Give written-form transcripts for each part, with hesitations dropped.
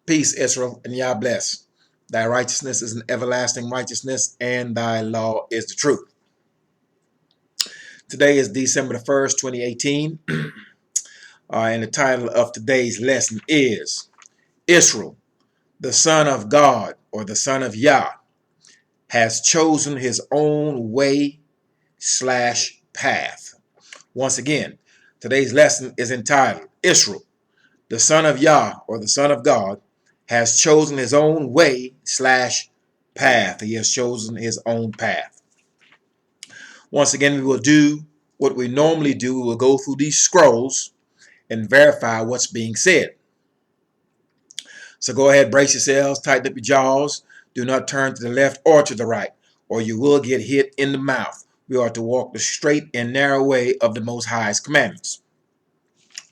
Peace, Israel, and Yah bless. Thy righteousness is an everlasting righteousness, and thy law is the truth. Today is December the 1st, 2018, and the title of today's lesson is Israel, the Son of God, or the Son of Yah, has chosen his own way/path. Once again, today's lesson is entitled Israel, the Son of Yah, or the Son of God, has chosen his own way/path. He has chosen his own path. Once again, we will do what we normally do. We will go through these scrolls and verify what's being said. So go ahead, brace yourselves, tighten up your jaws. Do not turn to the left or to the right, or you will get hit in the mouth. We are to walk the straight and narrow way of the Most High's commandments.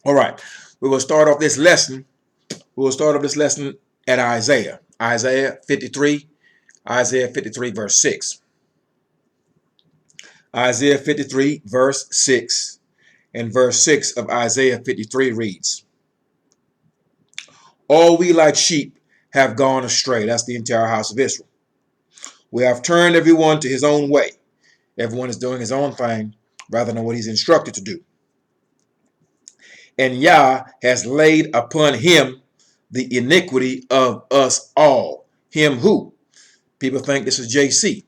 All right, we will start off this lesson. At Isaiah 53, verse 6. Isaiah 53, verse 6. And verse 6 of Isaiah 53 reads, all we like sheep have gone astray. That's the entire house of Israel. We have turned everyone to his own way. Everyone is doing his own thing rather than what he's instructed to do. And Yah has laid upon him the iniquity of us all. Him who? People think this is JC.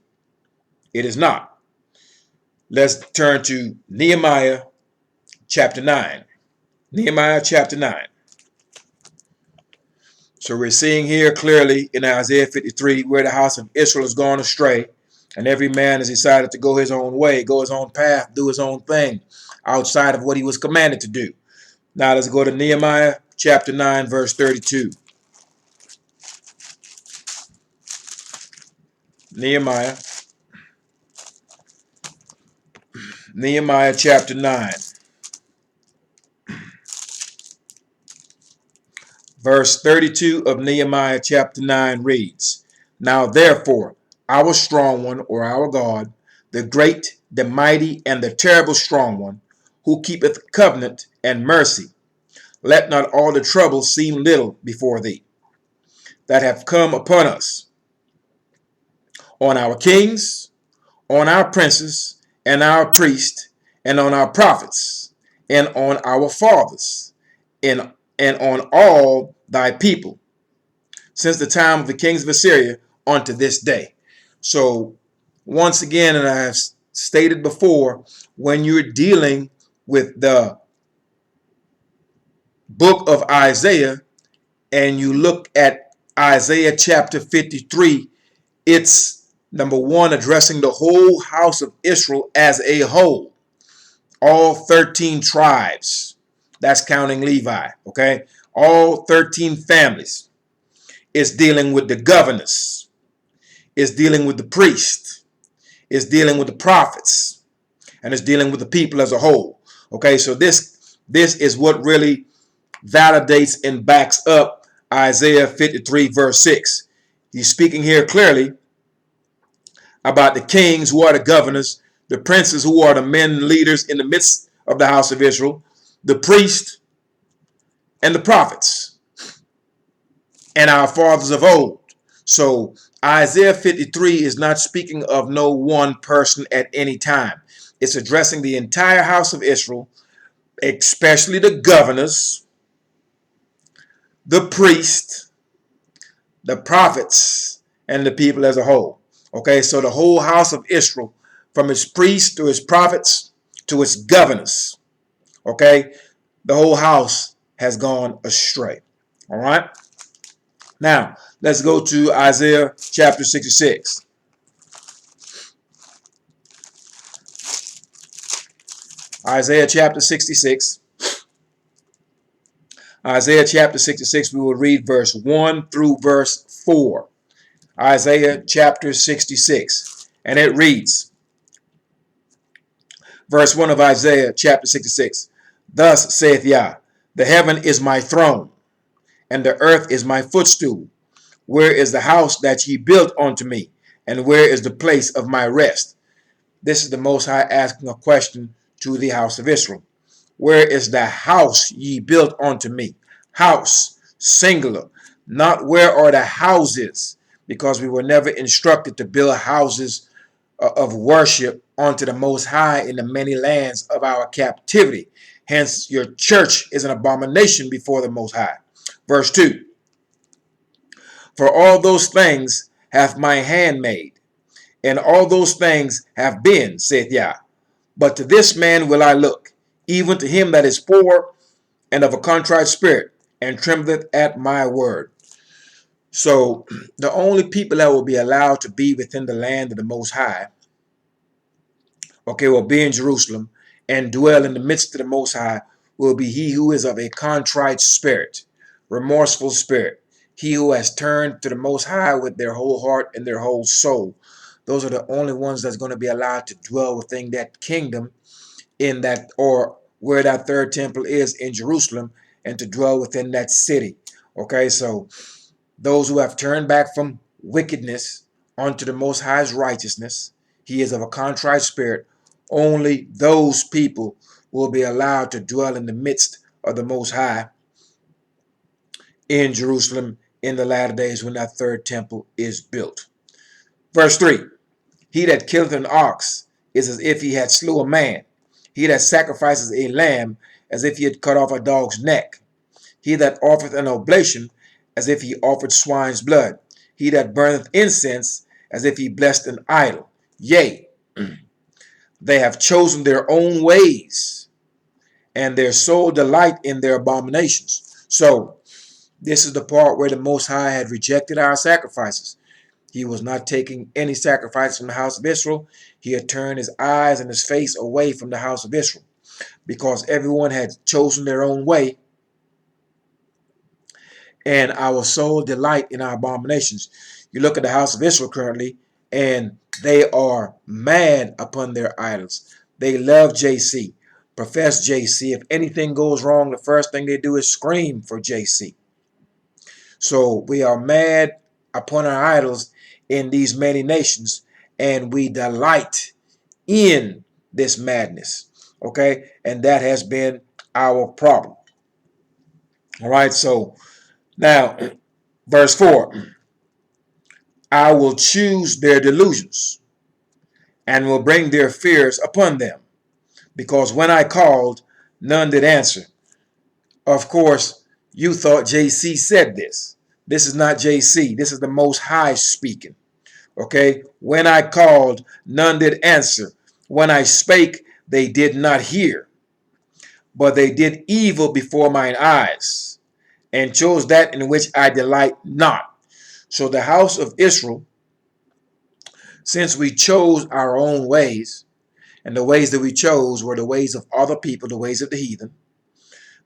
It is not. Let's turn to Nehemiah chapter 9. Nehemiah chapter 9. So we're seeing here clearly in Isaiah 53 where the house of Israel has gone astray, and every man has decided to go his own way, go his own path, do his own thing outside of what he was commanded to do. Now let's go to Nehemiah chapter 9, verse 32. Nehemiah chapter 9. Verse 32 of Nehemiah chapter 9 reads, now therefore, our strong one, or our God, the great, the mighty, and the terrible strong one, who keepeth covenant and mercy, let not all the trouble seem little before thee, that have come upon us, on our kings, on our princes, and our priests, and on our prophets, and on our fathers, and on all thy people, since the time of the kings of Assyria unto this day. So once again, and I have stated before, when you're dealing with the book of Isaiah and you look at Isaiah chapter 53, it's number one, addressing the whole house of Israel as a whole, all 13 tribes. That's counting Levi, okay? All 13 families. It's dealing with the governors. It's dealing with the priests. It's dealing with the prophets. And it's dealing with the people as a whole. Okay, so this is what really validates and backs up Isaiah 53, verse 6. He's speaking here clearly about the kings who are the governors, the princes who are the men leaders in the midst of the house of Israel, the priests, and the prophets, and our fathers of old. So Isaiah 53 is not speaking of no one person at any time. It's addressing the entire house of Israel, especially the governors, the priests, the prophets, and the people as a whole. Okay, so the whole house of Israel, from its priests to its prophets to its governors, okay, the whole house has gone astray. All right. Now, let's go to Isaiah chapter 66. Isaiah chapter 66. Isaiah chapter 66, we will read verse 1 through verse 4. Isaiah chapter 66. And it reads, verse 1 of Isaiah chapter 66. Thus saith Yah, the heaven is my throne, and the earth is my footstool. Where is the house that ye built unto me? And where is the place of my rest? This is the Most High asking a question to the house of Israel. Where is the house ye built unto me? House, singular, not where are the houses, because we were never instructed to build houses of worship unto the Most High in the many lands of our captivity. Hence, your church is an abomination before the Most High. Verse 2, for all those things hath my hand made, and all those things have been, saith Yah. But to this man will I look, even to him that is poor and of a contrite spirit, and trembleth at my word. So the only people that will be allowed to be within the land of the Most High, okay, will be in Jerusalem and dwell in the midst of the Most High, will be he who is of a contrite spirit, remorseful spirit, he who has turned to the Most High with their whole heart and their whole soul. Those are the only ones that's going to be allowed to dwell within that kingdom, in that, or where that third temple is in Jerusalem, and to dwell within that city. Okay, so those who have turned back from wickedness unto the Most High's righteousness, he is of a contrite spirit, only those people will be allowed to dwell in the midst of the Most High in Jerusalem in the latter days when that third temple is built. Verse 3, he that killeth an ox is as if he had slew a man. He that sacrifices a lamb as if he had cut off a dog's neck. He that offereth an oblation as if he offered swine's blood. He that burneth incense as if he blessed an idol. Yea, they have chosen their own ways, and their soul delight in their abominations. So this is the part where the Most High had rejected our sacrifices. He was not taking any sacrifice from the house of Israel. He had turned his eyes and his face away from the house of Israel, because everyone had chosen their own way, and our soul delight in our abominations. You look at the house of Israel currently, and they are mad upon their idols. They love JC, profess JC. If anything goes wrong, the first thing they do is scream for JC. So we are mad upon our idols in these many nations, and we delight in this madness. Okay, and that has been our problem. All right, so now verse 4, I will choose their delusions and will bring their fears upon them, because when I called, none did answer. Of course, you thought JC said this. This is not JC. This is the Most High speaking. Okay, when I called, none did answer. When I spake, they did not hear. But they did evil before mine eyes, and chose that in which I delight not. So the house of Israel, since we chose our own ways, and the ways that we chose were the ways of other people, the ways of the heathen,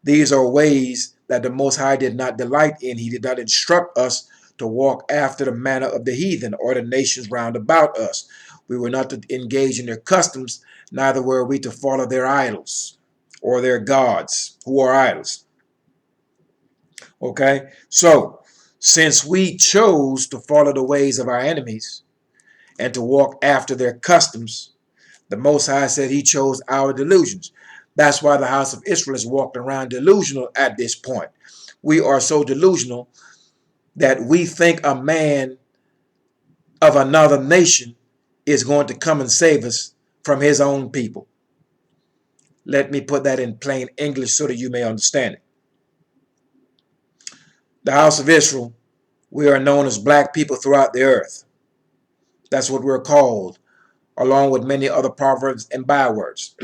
these are ways that the Most High did not delight in. He did not instruct us to walk after the manner of the heathen or the nations round about us. We were not to engage in their customs, neither were we to follow their idols or their gods, who are idols. Okay, so since we chose to follow the ways of our enemies and to walk after their customs, the Most High said he chose our delusions. That's why the house of Israel is walking around delusional at this point. We are so delusional that we think a man of another nation is going to come and save us from his own people. Let me put that in plain English so that you may understand it. The house of Israel, we are known as black people throughout the earth. That's what we're called, along with many other proverbs and bywords.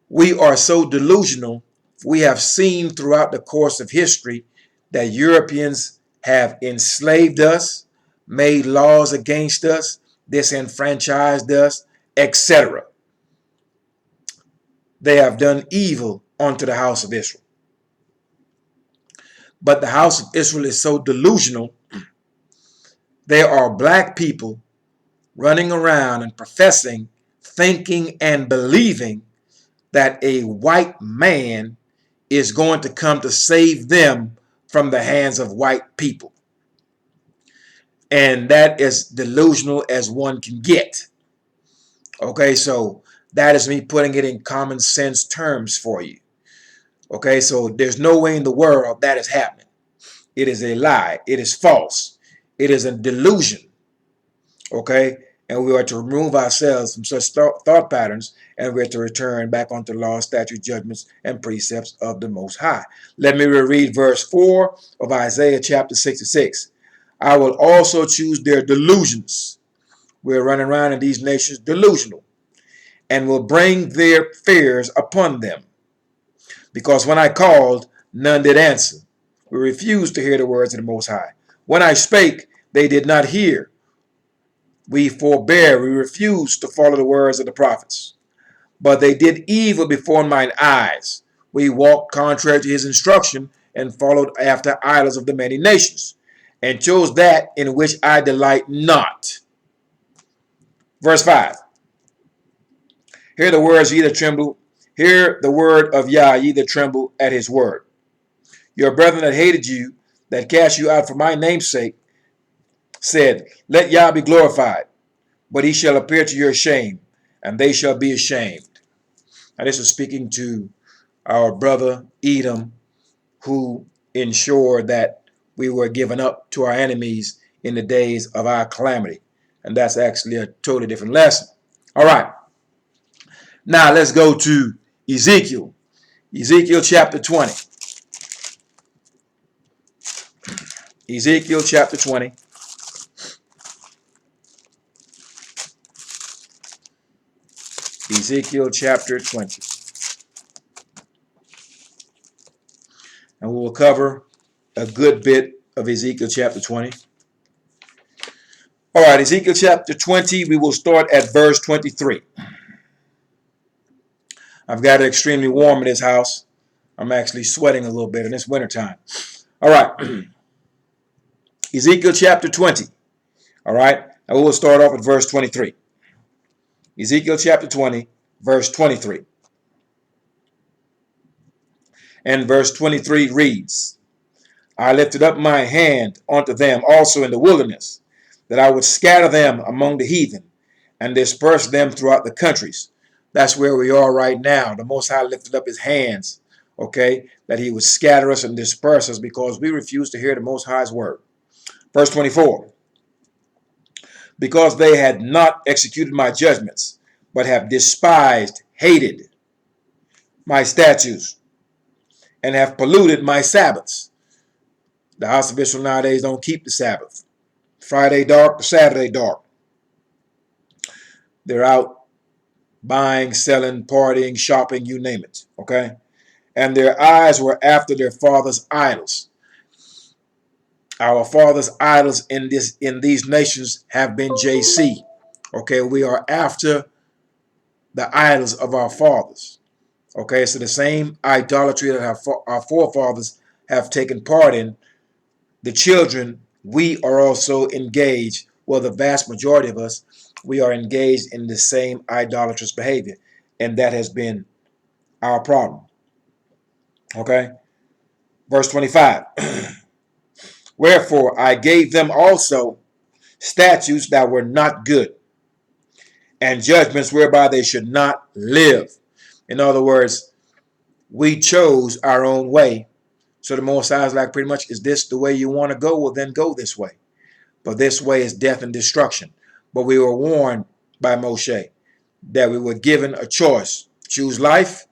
We are so delusional. We have seen throughout the course of history that Europeans have enslaved us, made laws against us, disenfranchised us, etc. They have done evil unto the house of Israel. But the house of Israel is so delusional. There are black people running around and professing, thinking, and believing that a white man is going to come to save them from the hands of white people. And that is delusional as one can get. Okay, so that is me putting it in common sense terms for you. Okay, so there's no way in the world that is happening. It is a lie. It is false. It is a delusion. Okay? And we are to remove ourselves from such thought patterns, and we are to return back onto the law, statutes, judgments, and precepts of the Most High. Let me reread verse 4 of Isaiah chapter 66. I will also choose their delusions. We're running around in these nations delusional, and will bring their fears upon them. Because when I called, none did answer. We refused to hear the words of the Most High. When I spake, they did not hear. We forbear, we refused to follow the words of the prophets. But they did evil before mine eyes. We walked contrary to his instruction, and followed after idols of the many nations, and chose that in which I delight not. Verse 5. Hear the words, ye that tremble. Hear the word of Yah, ye that tremble at his word. Your brethren that hated you, that cast you out for my name's sake, said, let Yah be glorified, but he shall appear to your shame, and they shall be ashamed. Now this is speaking to our brother Edom, who ensured that we were given up to our enemies in the days of our calamity. And that's actually a totally different lesson. All right. Now let's go to Ezekiel. Ezekiel chapter 20. Ezekiel chapter 20. Ezekiel chapter 20. And we will cover a good bit of Ezekiel chapter 20. All right, Ezekiel chapter 20, we will start at verse 23. I've got it extremely warm in this house. I'm actually sweating a little bit in this wintertime. All right, Ezekiel chapter 20. All right, and we will start off at verse 23. Ezekiel chapter 20, verse 23. And verse 23 reads, I lifted up my hand unto them also in the wilderness, that I would scatter them among the heathen, and disperse them throughout the countries. That's where we are right now. The Most High lifted up his hands, okay, that he would scatter us and disperse us because we refuse to hear the Most High's word. Verse 24. Because they had not executed my judgments, but have despised, hated my statutes, and have polluted my Sabbaths. The house of Israel nowadays don't keep the Sabbath. Friday dark, Saturday dark. They're out buying, selling, partying, shopping, you name it. Okay? And their eyes were after their father's idols. Our father's idols in these nations have been JC. Okay, we are after the idols of our fathers. Okay, so the same idolatry that our forefathers have taken part in, the children, we are also engaged, well, the vast majority of us, we are engaged in the same idolatrous behavior. And that has been our problem. Okay? Verse 25. Wherefore I gave them also statutes that were not good, and judgments whereby they should not live. In other words, we chose our own way. So the Most High is like, pretty much, is this the way you want to go? Well, then go this way. But this way is death and destruction. But we were warned by Moshe that we were given a choice. Choose life,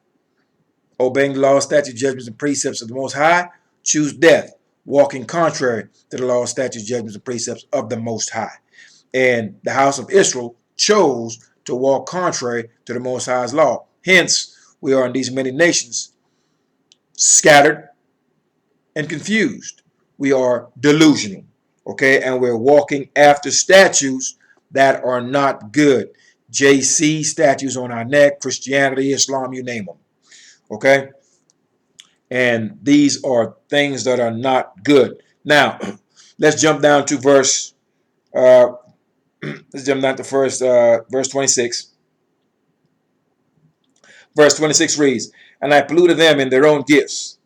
obeying the law, statutes, judgments, and precepts of the Most High. Choose death, walking contrary to the law, statutes, judgments, and precepts of the Most High. And the house of Israel chose to walk contrary to the Most High's law. Hence, we are in these many nations scattered and confused. We are delusional, okay? And we're walking after statues that are not good. JC, statues on our neck, Christianity, Islam, you name them, okay? And these are things that are not good. Now, let's jump down to verse 26. Verse 26 reads, and I polluted them in their own gifts,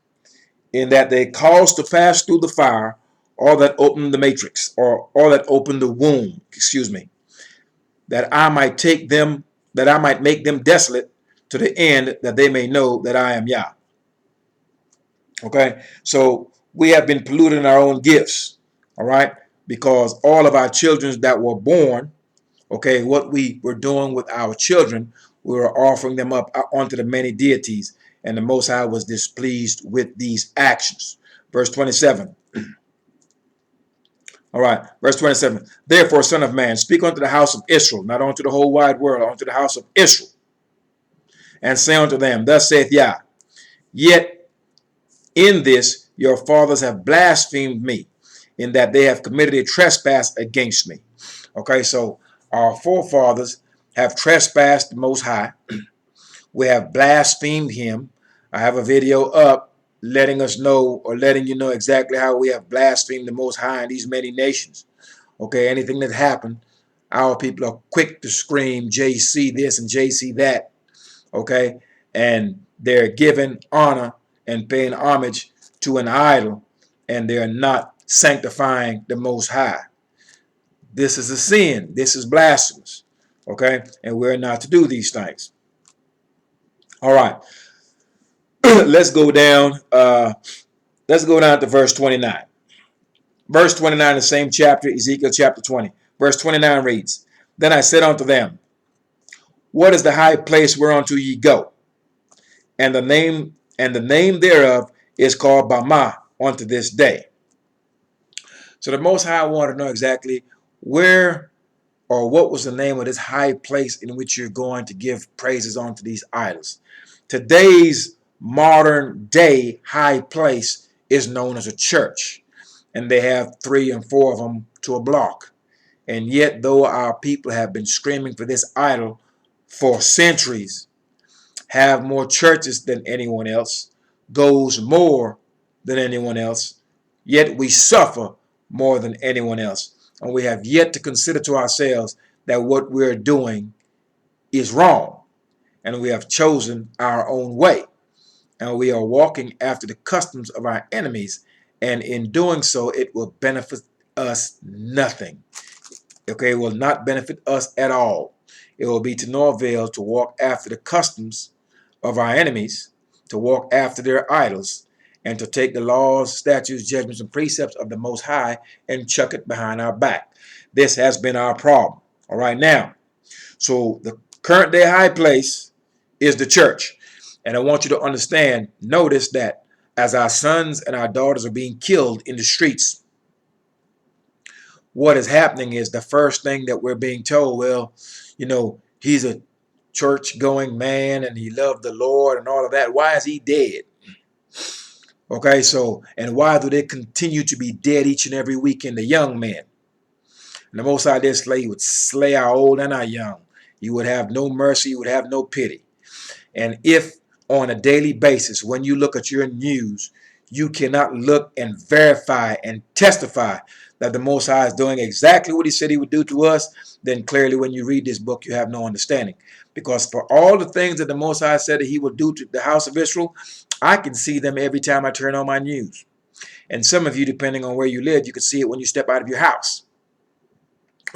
in that they caused to pass through the fire all that opened the matrix, or all that opened the womb, that I might make them desolate, to the end that they may know that I am Yah. Okay, so we have been polluting our own gifts, all right? Because all of our children that were born, okay, what we were doing with our children, we were offering them up onto the many deities, and the Most High was displeased with these actions. Verse 27. All right, verse 27. Therefore, Son of Man, speak unto the house of Israel, not unto the whole wide world, unto the house of Israel, and say unto them, Thus saith Yah, yet in this your fathers have blasphemed me, in that they have committed a trespass against me. Okay, so our forefathers have trespassed the Most High. We have blasphemed him. I have a video up letting us know, or letting you know exactly how we have blasphemed the Most High in these many nations. Okay, anything that happened, our people are quick to scream JC this and JC that. Okay, and they're giving honor and paying homage to an idol, and they're not sanctifying the Most High. This is a sin. This is blasphemous. Okay, and we're not to do these things. All right, let's go down. Let's go down to verse 29. Verse 29, the same chapter, Ezekiel chapter 20. Verse 29 reads, Then I said unto them, What is the high place whereunto ye go? And the name thereof is called Bama unto this day. So the Most High wanted to know exactly where, or what was the name of this high place in which you're going to give praises unto these idols. Today's modern day high place is known as a church, and they have 3 and 4 of them to a block. And yet, though our people have been screaming for this idol for centuries, have more churches than anyone else, goes more than anyone else, yet we suffer more than anyone else. And we have yet to consider to ourselves that what we're doing is wrong, and we have chosen our own way, and we are walking after the customs of our enemies, and in doing so, it will benefit us nothing. Okay, it will not benefit us at all. It will be to no avail to walk after the customs of our enemies, to walk after their idols, and to take the laws, statutes, judgments, and precepts of the Most High and chuck it behind our back. This has been our problem. All right, now, so the current day high place is the church. And I want you to understand, notice that as our sons and our daughters are being killed in the streets, what is happening is the first thing that we're being told, well, you know, he's a church-going man and he loved the Lord and all of that. Why is he dead? Okay, so, and why do they continue to be dead each and every weekend, the young men? And the Most High did slay, he would slay our old and our young. He would have no mercy, he would have no pity. And if on a daily basis, when you look at your news, you cannot look and verify and testify that the Most High is doing exactly what he said he would do to us, then clearly when you read this book, you have no understanding. Because for all the things that the Most High said that he would do to the house of Israel, I can see them every time I turn on my news. And some of you, depending on where you live, you can see it when you step out of your house.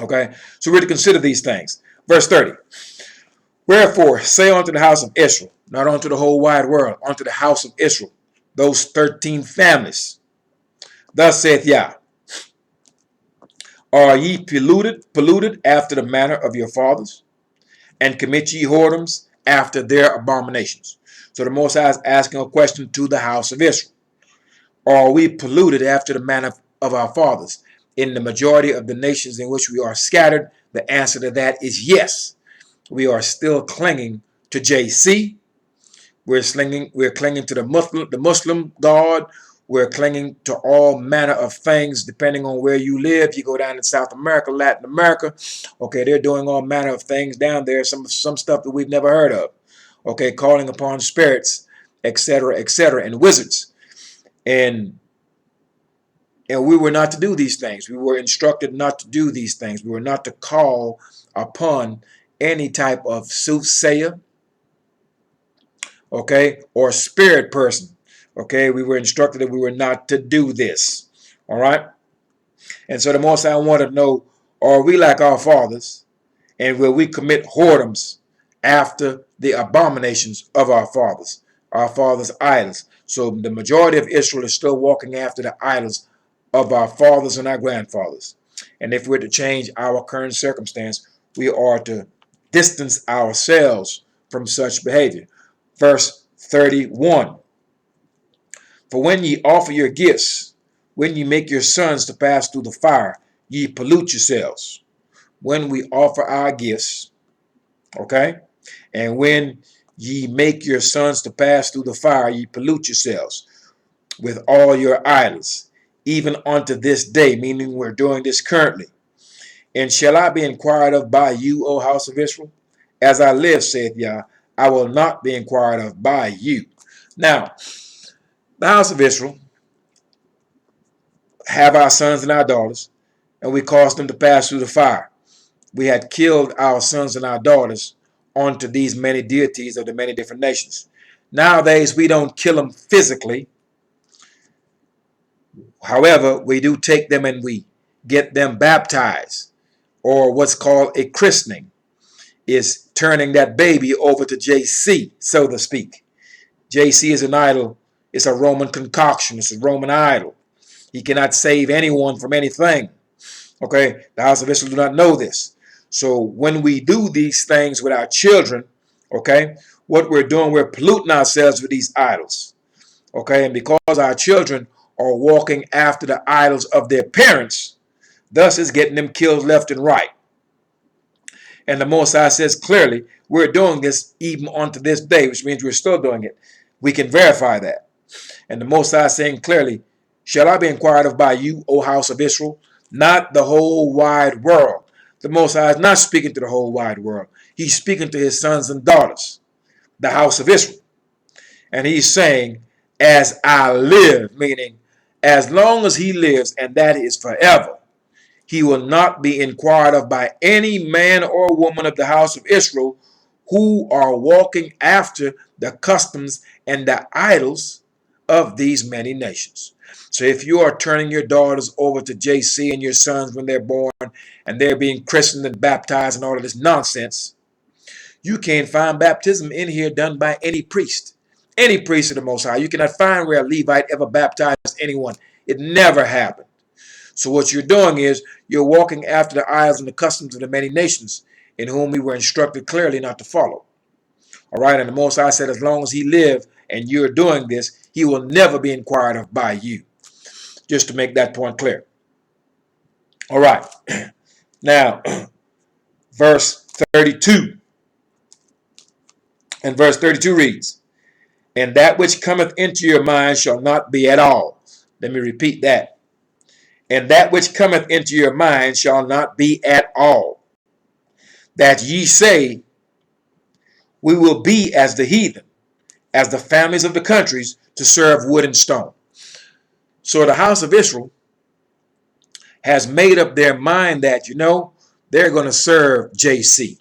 Okay, so we're to consider these things. Verse 30. Wherefore, say unto the house of Israel, not unto the whole wide world, unto the house of Israel, those 13 families. Thus saith Yah, Are ye polluted after the manner of your fathers, and commit ye whoredoms after their abominations? So the Most High is asking a question to the house of Israel. Are we polluted after the manner of our fathers? In the majority of the nations in which we are scattered, the answer to that is yes. We are still clinging to JC. We're clinging to the Muslim God. We're clinging to all manner of things depending on where you live. You go down in South America, Latin America. Okay, they're doing all manner of things down there. Some stuff that we've never heard of. Okay, calling upon spirits, etc., and wizards. And we were not to do these things. We were instructed not to do these things. We were not to call upon any type of soothsayer, okay, or spirit person. Okay, we were instructed that we were not to do this. All right. And so the Most High wanted to know, are we like our fathers, and will we commit whoredoms after the abominations of our fathers idols? So the majority of Israel is still walking after the idols of our fathers and our grandfathers. And if we're to change our current circumstance, we are to distance ourselves from such behavior. Verse 31. For when ye offer your gifts, when ye make your sons to pass through the fire, ye pollute yourselves. When we offer our gifts, okay, and when ye make your sons to pass through the fire, ye pollute yourselves with all your idols, even unto this day, meaning we're doing this currently. And shall I be inquired of by you, O house of Israel? As I live, saith Yah, I will not be inquired of by you. Now, the house of Israel have our sons and our daughters, and we caused them to pass through the fire. We had killed our sons and our daughters onto these many deities of the many different nations. Nowadays, we don't kill them physically. However, we do take them and we get them baptized, or what's called a christening, is turning that baby over to JC, so to speak. JC is an idol. It's a Roman concoction. It's a Roman idol. He cannot save anyone from anything. Okay, the house of Israel do not know this. So when we do these things with our children, okay, what we're doing, we're polluting ourselves with these idols. Okay, and because our children are walking after the idols of their parents, thus is getting them killed left and right. And the Most High says clearly, we're doing this even unto this day, which means we're still doing it. We can verify that. And the Most High saying clearly, shall I be inquired of by you, O house of Israel? Not the whole wide world. The Most High is not speaking to the whole wide world. He's speaking to his sons and daughters, the house of Israel. And he's saying, as I live, meaning as long as he lives, and that is forever, he will not be inquired of by any man or woman of the house of Israel who are walking after the customs and the idols of these many nations. So if you are turning your daughters over to JC and your sons when they're born and they're being christened and baptized and all of this nonsense, you can't find baptism in here done by any priest. Any priest of the Most High. You cannot find where a Levite ever baptized anyone. It never happened. So what you're doing is you're walking after the idols and the customs of the many nations in whom we were instructed clearly not to follow. All right, and the Most High said as long as he lived and you're doing this, he will never be inquired of by you. Just to make that point clear. All right. Now, verse 32. And verse 32 reads, and that which cometh into your mind shall not be at all. Let me repeat that. And that which cometh into your mind shall not be at all. That ye say, we will be as the heathen, as the families of the countries, to serve wood and stone. So the house of Israel has made up their mind that, they're going to serve JC.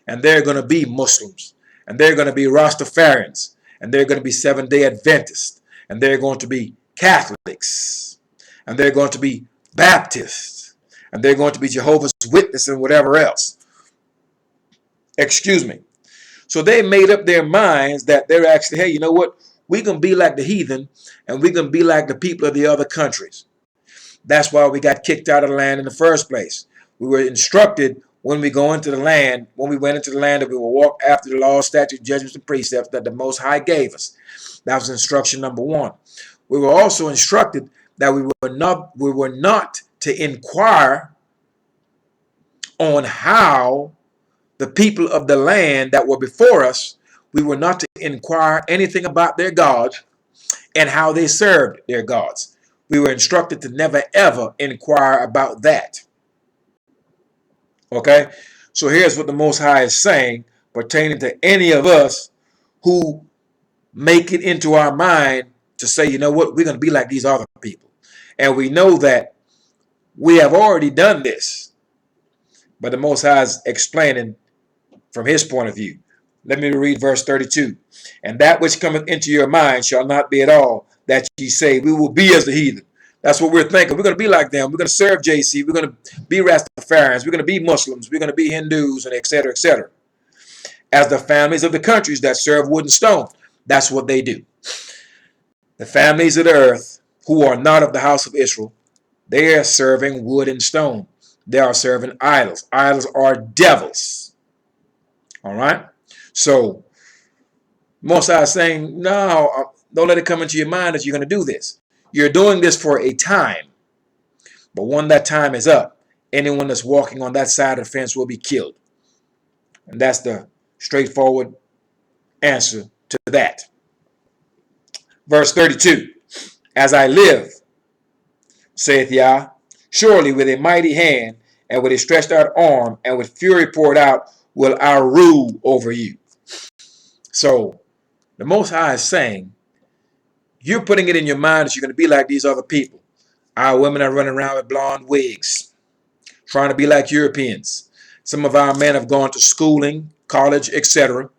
And they're going to be Muslims. And they're going to be Rastafarians. And they're going to be Seventh-day Adventists. And they're going to be Catholics. And they're going to be Baptists. And they're going to be Jehovah's Witnesses and whatever else. Excuse me. So they made up their minds that they're actually, hey, you know what? We're going to be like the heathen. And we're going to be like the people of the other countries. That's why we got kicked out of the land in the first place. We were instructed when we go into the land, when we went into the land, that we will walk after the law, statutes, judgments, and precepts that the Most High gave us. That was instruction number one. We were also instructed that we were not to inquire on how the people of the land that were before us, we were not to inquire anything about their gods and how they served their gods. We were instructed to never ever inquire about that. Okay, so here's what the Most High is saying pertaining to any of us who make it into our mind to say, you know what, we're going to be like these other people. And we know that we have already done this. But the Most High is explaining from his point of view. Let me read verse 32. And that which cometh into your mind shall not be at all that ye say, we will be as the heathen. That's what we're thinking. We're going to be like them. We're going to serve JC. We're going to be Rastafarians. We're going to be Muslims. We're going to be Hindus, and etc., etc. As the families of the countries that serve wood and stone. That's what they do. The families of the earth who are not of the house of Israel, they are serving wood and stone. They are serving idols. Idols are devils. All right? So, Most High is saying, no, don't let it come into your mind that you're going to do this. You're doing this for a time. But when that time is up, anyone that's walking on that side of the fence will be killed. And that's the straightforward answer to that. Verse 32. As I live, saith Yah, surely with a mighty hand and with a stretched out arm and with fury poured out will I rule over you. So the Most High is saying, you're putting it in your mind that you're going to be like these other people. Our women are running around with blonde wigs, trying to be like Europeans. Some of our men have gone to schooling, college, etc.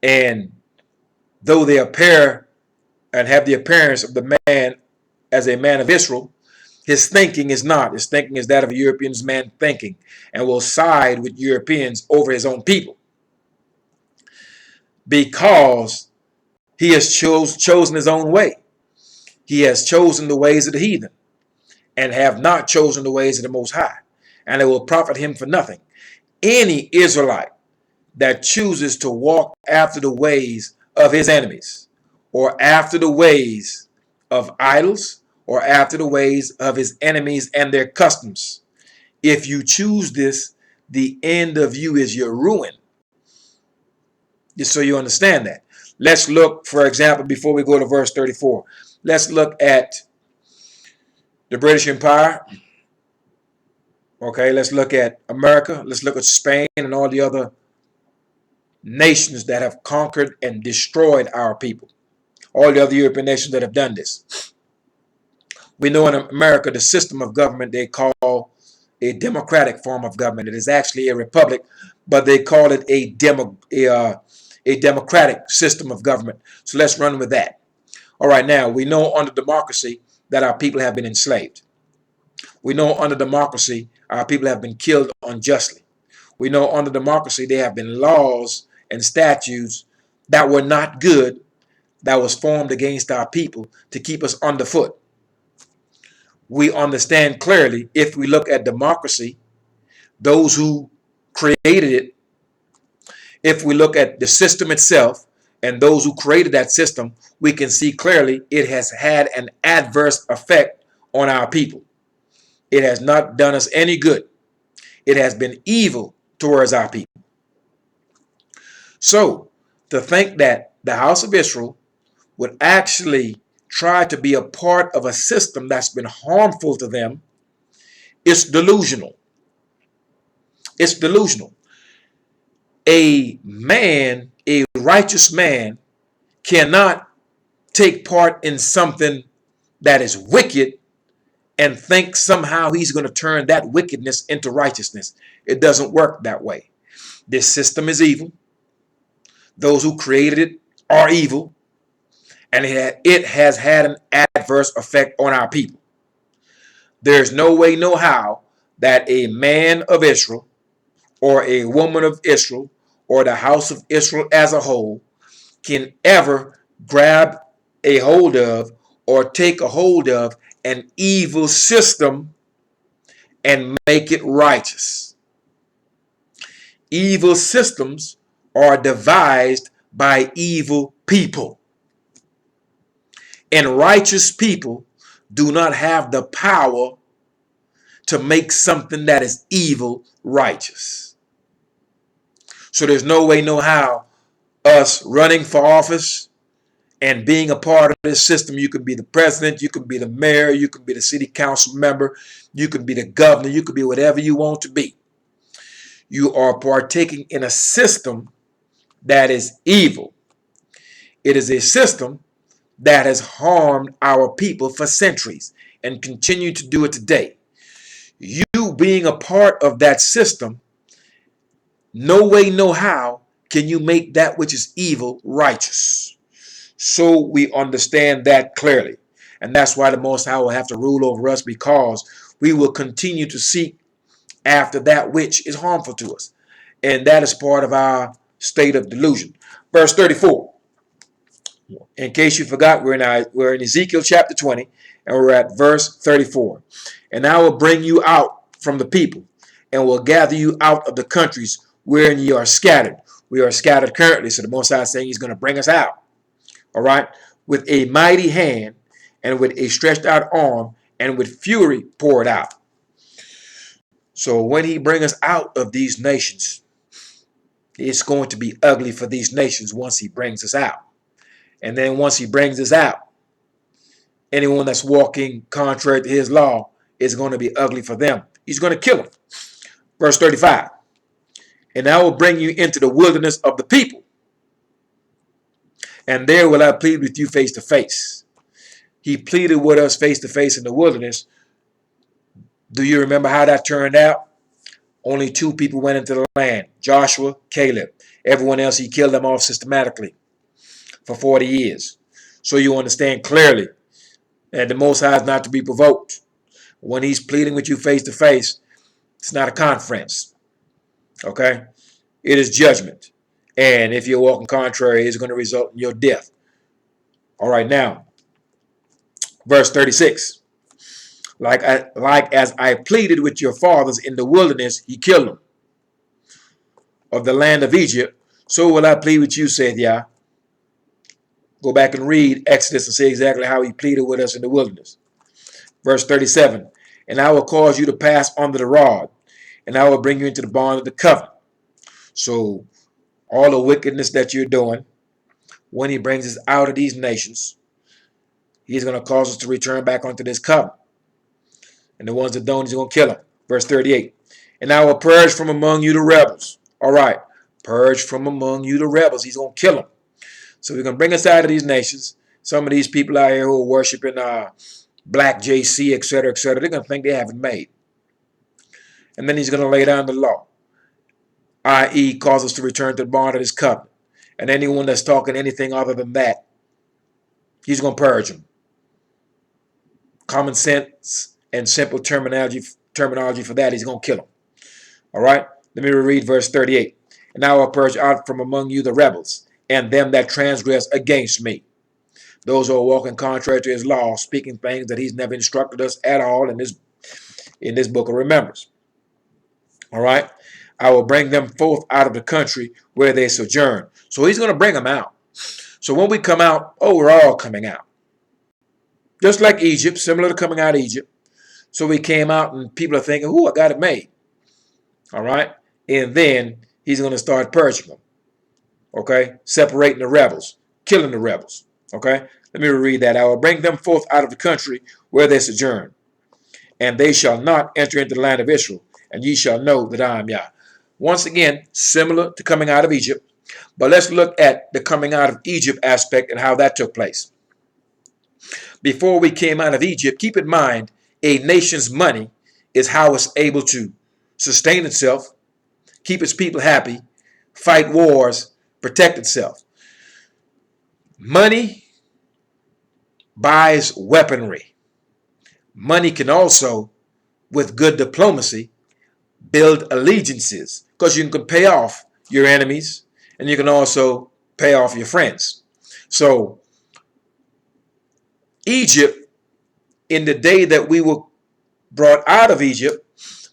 And though they appear and have the appearance of the man as a man of Israel, his thinking is not. His thinking is that of a European's man thinking, and will side with Europeans over his own people, because he has chosen his own way. He has chosen the ways of the heathen and have not chosen the ways of the Most High, and it will profit him for nothing. Any Israelite that chooses to walk after the ways of his enemies, or after the ways of idols, or after the ways of his enemies and their customs, if you choose this, the end of you is your ruin. Just so you understand that. Let's look, for example, before we go to verse 34, let's look at the British Empire. Okay, let's look at America. Let's look at Spain and all the other nations that have conquered and destroyed our people. All the other European nations that have done this. We know in America the system of government they call a democratic form of government. It is actually a republic, but they call it a democratic system of government. So let's run with that. All right, now we know under democracy that our people have been enslaved. We know under democracy our people have been killed unjustly. We know under democracy there have been laws and statutes that were not good, that was formed against our people to keep us underfoot. We understand clearly, if we look at democracy, those who created it, if we look at the system itself and those who created that system, we can see clearly it has had an adverse effect on our people. It has not done us any good. It has been evil towards our people. So, to think that the house of Israel would actually try to be a part of a system that's been harmful to them, it's delusional. It's delusional. A man, a righteous man, cannot take part in something that is wicked and think somehow he's going to turn that wickedness into righteousness. It doesn't work that way. This system is evil. Those who created it are evil. And it has had an adverse effect on our people. There's no way, no how that a man of Israel or a woman of Israel or the house of Israel as a whole can ever grab a hold of or take a hold of an evil system and make it righteous. Evil systems are devised by evil people. And righteous people do not have the power to make something that is evil righteous. So there's no way, no how, us running for office and being a part of this system. You could be the president, you could be the mayor, you could be the city council member, you could be the governor, you could be whatever you want to be. You are partaking in a system that is evil. It is a system that has harmed our people for centuries and continue to do it today. You being a part of that system, no way, no how can you make that which is evil righteous. So we understand that clearly. And that's why the Most High will have to rule over us, because we will continue to seek after that which is harmful to us. And that is part of our state of delusion. Verse 34. In case you forgot, we're in Ezekiel chapter 20, and we're at verse 34. And I will bring you out from the people, and will gather you out of the countries wherein ye are scattered. We are scattered currently, so the Most High is saying he's going to bring us out. All right? With a mighty hand, and with a stretched out arm, and with fury poured out. So when he brings us out of these nations, it's going to be ugly for these nations once he brings us out. And then once he brings us out, anyone that's walking contrary to his law is going to be ugly for them. He's going to kill them. Verse 35. And I will bring you into the wilderness of the people, and there will I plead with you face to face. He pleaded with us face to face in the wilderness. Do you remember how that turned out? Only 2 people went into the land, Joshua, Caleb. Everyone else, he killed them off systematically for 40 years. So you understand clearly that the Most High is not to be provoked. When he's pleading with you face to face, it's not a conference. Okay? It is judgment. And if you're walking contrary, it's going to result in your death. All right, now, verse 36. Like as I pleaded with your fathers in the wilderness, he killed them. Of the land of Egypt, so will I plead with you, saith Yah. Go back and read Exodus and see exactly how he pleaded with us in the wilderness. Verse 37. And I will cause you to pass under the rod, and I will bring you into the bond of the covenant. So all the wickedness that you're doing, when he brings us out of these nations, he's going to cause us to return back onto this covenant. And the ones that don't, he's going to kill them. Verse 38. And I will purge from among you the rebels. All right. Purge from among you the rebels. He's going to kill them. So we're going to bring us out of these nations. Some of these people out here who are worshiping Black JC, etc., etc., they're going to think they haven't made. And then he's going to lay down the law, i.e., cause us to return to the bond of this covenant. And anyone that's talking anything other than that, he's going to purge them. Common sense and simple terminology for that, he's going to kill them. All right? Let me reread verse 38. And I will purge out from among you the rebels, and them that transgress against me. Those who are walking contrary to his law, speaking things that he's never instructed us at all in this book of remembrance. All right? I will bring them forth out of the country where they sojourn. So he's going to bring them out. So when we come out, we're all coming out. Just like Egypt, similar to coming out of Egypt. So we came out and people are thinking, I got it made. All right? And then he's going to start purging them. Okay? Separating the rebels. Killing the rebels. Okay? Let me read that. I will bring them forth out of the country where they sojourn. And they shall not enter into the land of Israel. And ye shall know that I am Yah. Once again, similar to coming out of Egypt. But let's look at the coming out of Egypt aspect and how that took place. Before we came out of Egypt, keep in mind, a nation's money is how it's able to sustain itself, keep its people happy, fight wars, protect itself. Money buys weaponry. Money can also, with good diplomacy, build allegiances, because you can pay off your enemies and you can also pay off your friends. So Egypt, in the day that we were brought out of Egypt,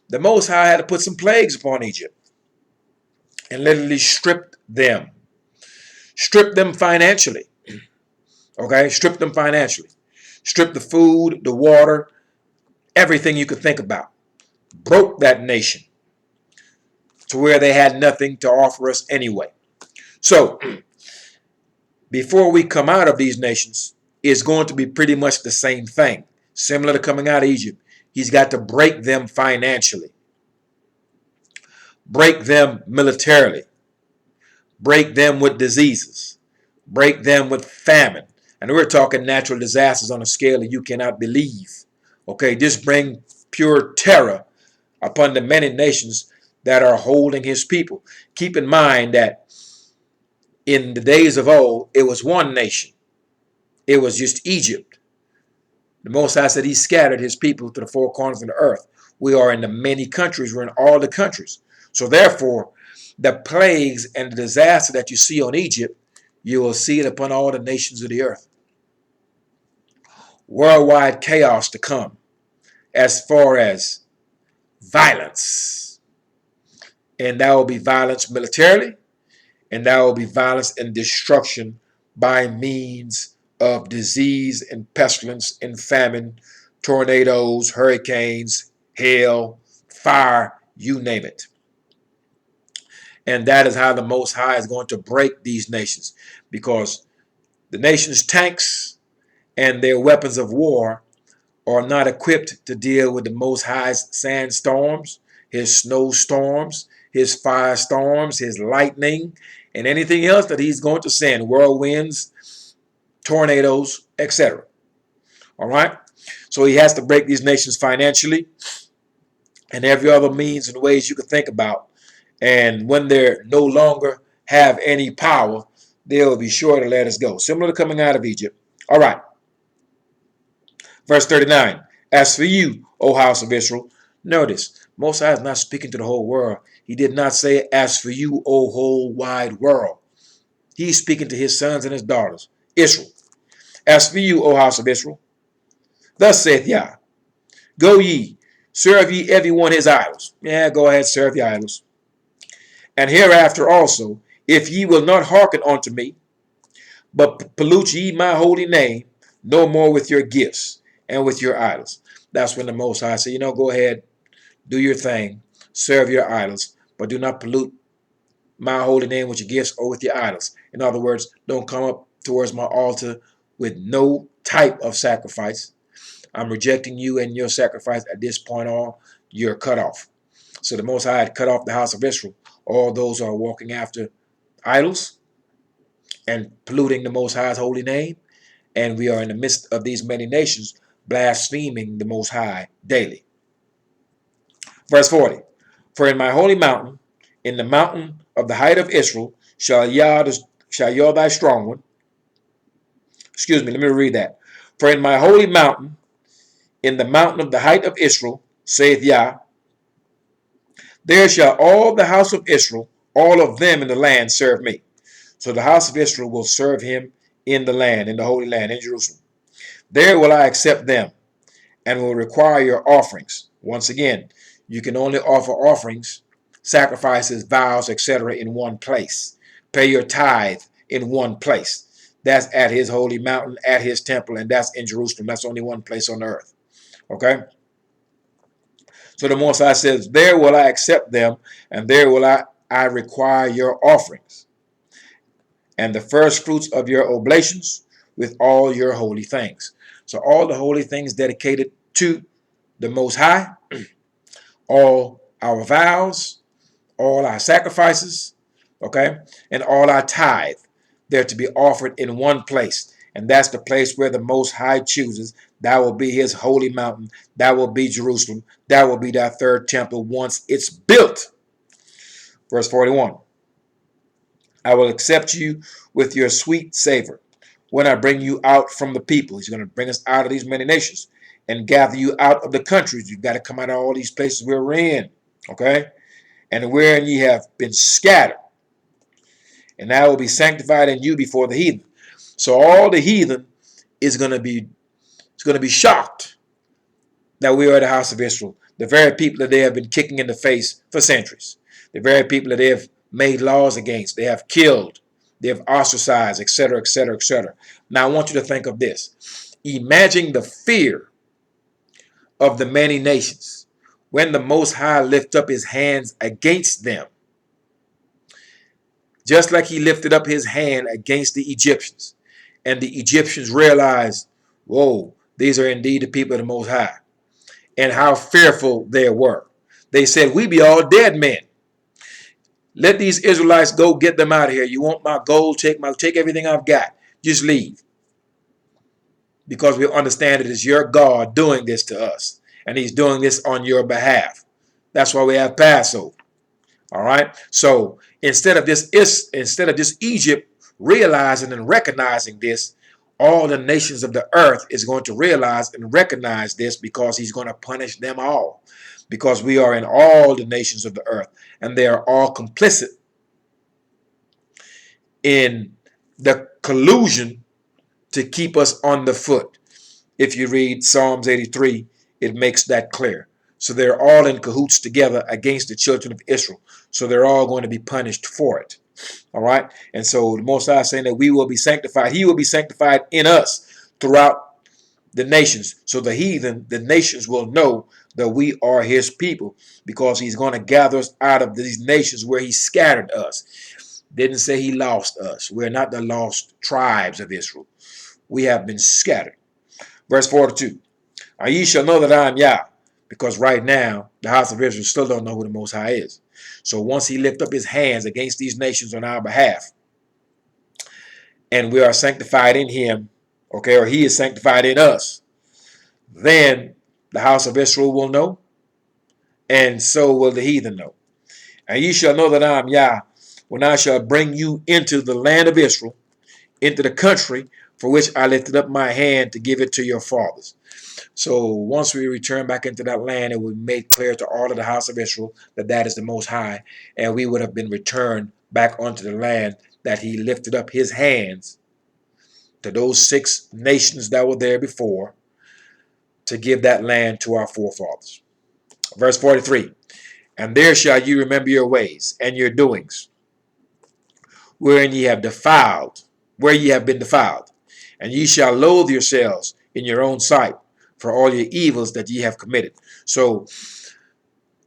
the Most High had to put some plagues upon Egypt and literally stripped them financially. Okay, stripped them financially. Stripped the food, the water, everything you could think about. Broke that nation to where they had nothing to offer us anyway. So before we come out of these nations, it's going to be pretty much the same thing. Similar to coming out of Egypt. He's got to break them financially. Break them militarily. Break them with diseases. Break them with famine. And we're talking natural disasters on a scale that you cannot believe. Okay, just bring pure terror upon the many nations that are holding his people. Keep in mind that in the days of old, it was one nation. It was just Egypt. The Most High said he scattered his people to the four corners of the earth. We are in the many countries. We're in all the countries. So therefore, the plagues and the disaster that you see on Egypt, You will see it upon all the nations of the earth. Worldwide chaos to come as far as violence. And that will be violence militarily, and that will be violence and destruction by means of disease and pestilence and famine, tornadoes, hurricanes, hail, fire, you name it. And that is how the Most High is going to break these nations, because the nation's tanks and their weapons of war are not equipped to deal with the Most High's sandstorms, his snowstorms, his firestorms, his lightning, and anything else that he's going to send, whirlwinds, tornadoes, etc. All right? So he has to break these nations financially and every other means and ways you could think about. And when they no longer have any power, they'll be sure to let us go. Similar to coming out of Egypt. All right. Verse 39. As for you, O house of Israel, notice, Most High is not speaking to the whole world. He did not say, as for you, O whole wide world. He's speaking to his sons and his daughters, Israel. As for you, O house of Israel, thus saith Yah, go ye, serve ye every one his idols. Yeah, go ahead, serve your idols. And hereafter also, if ye will not hearken unto me, but pollute ye my holy name, no more with your gifts and with your idols. That's when the Most High said, go ahead, do your thing, serve your idols, but do not pollute my holy name with your gifts or with your idols. In other words, don't come up towards my altar with no type of sacrifice. I'm rejecting you and your sacrifice. At this point on, you're cut off. So the Most High had cut off the house of Israel, all those who are walking after idols and polluting the Most High's holy name. And we are in the midst of these many nations blaspheming the Most High daily. Verse 40. For in my holy mountain, in the mountain of the height of Israel, shall Yah thy strong one. Excuse me, let me read that. For in my holy mountain, in the mountain of the height of Israel, saith Yah, there shall all the house of Israel, all of them in the land, serve me. So the house of Israel will serve him in the land, in the holy land, in Jerusalem. There will I accept them, and will require your offerings. Once again, you can only offer offerings, sacrifices, vows, etc. in one place. Pay your tithe in one place. That's at his holy mountain, at his temple, and that's in Jerusalem. That's only one place on earth. Okay? So the Most High says, there will I accept them, and there will I require your offerings, and the first fruits of your oblations with all your holy things. So all the holy things dedicated to the Most High, all our vows, all our sacrifices, okay, and all our tithe, they're to be offered in one place. And that's the place where the Most High chooses. That will be his holy mountain. That will be Jerusalem. That will be that third temple once it's built. Verse 41. I will accept you with your sweet savor when I bring you out from the people. He's going to bring us out of these many nations and gather you out of the countries. You've got to come out of all these places we're in, okay? And wherein ye have been scattered. And I will be sanctified in you before the heathen. So all the heathen is going to be shocked that we are the house of Israel, the very people that they have been kicking in the face for centuries, the very people that they have made laws against, they have killed, they have ostracized, etc., etc., etc. Now I want you to think of this. Imagine the fear of the many nations when the Most High lift up his hands against them, just like he lifted up his hand against the Egyptians. And the Egyptians realized, whoa, these are indeed the people of the Most High. And how fearful they were. They said, we be all dead men. Let these Israelites go, get them out of here. You want my gold, take everything I've got. Just leave. Because we understand it is your God doing this to us. And he's doing this on your behalf. That's why we have Passover. All right. So instead of this Egypt realizing and recognizing this, all the nations of the earth is going to realize and recognize this, because he's going to punish them all, because we are in all the nations of the earth and they are all complicit in the collusion to keep us on the foot. If you read Psalms 83, it makes that clear. So they're all in cahoots together against the children of Israel. So they're all going to be punished for it. All right. And so the Most High is saying that we will be sanctified. He will be sanctified in us throughout the nations. So the heathen, the nations will know that we are his people, because he's going to gather us out of these nations where he scattered us. Didn't say he lost us. We're not the lost tribes of Israel. We have been scattered. Verse 42. And ye shall know that I am Yah. Because right now, the house of Israel still don't know who the Most High is. So once he lift up his hands against these nations on our behalf, and we are sanctified in him, okay, or he is sanctified in us, then the house of Israel will know, and so will the heathen know. And ye shall know that I am Yah, when I shall bring you into the land of Israel, into the country for which I lifted up my hand to give it to your fathers. So once we return back into that land, it will be made clear to all of the house of Israel that that is the Most High, and we would have been returned back onto the land that he lifted up his hands to those 6 nations that were there before, to give that land to our forefathers. Verse 43. And there shall you remember your ways and your doings, wherein ye have defiled, where ye have been defiled, and ye shall loathe yourselves in your own sight for all your evils that ye have committed. So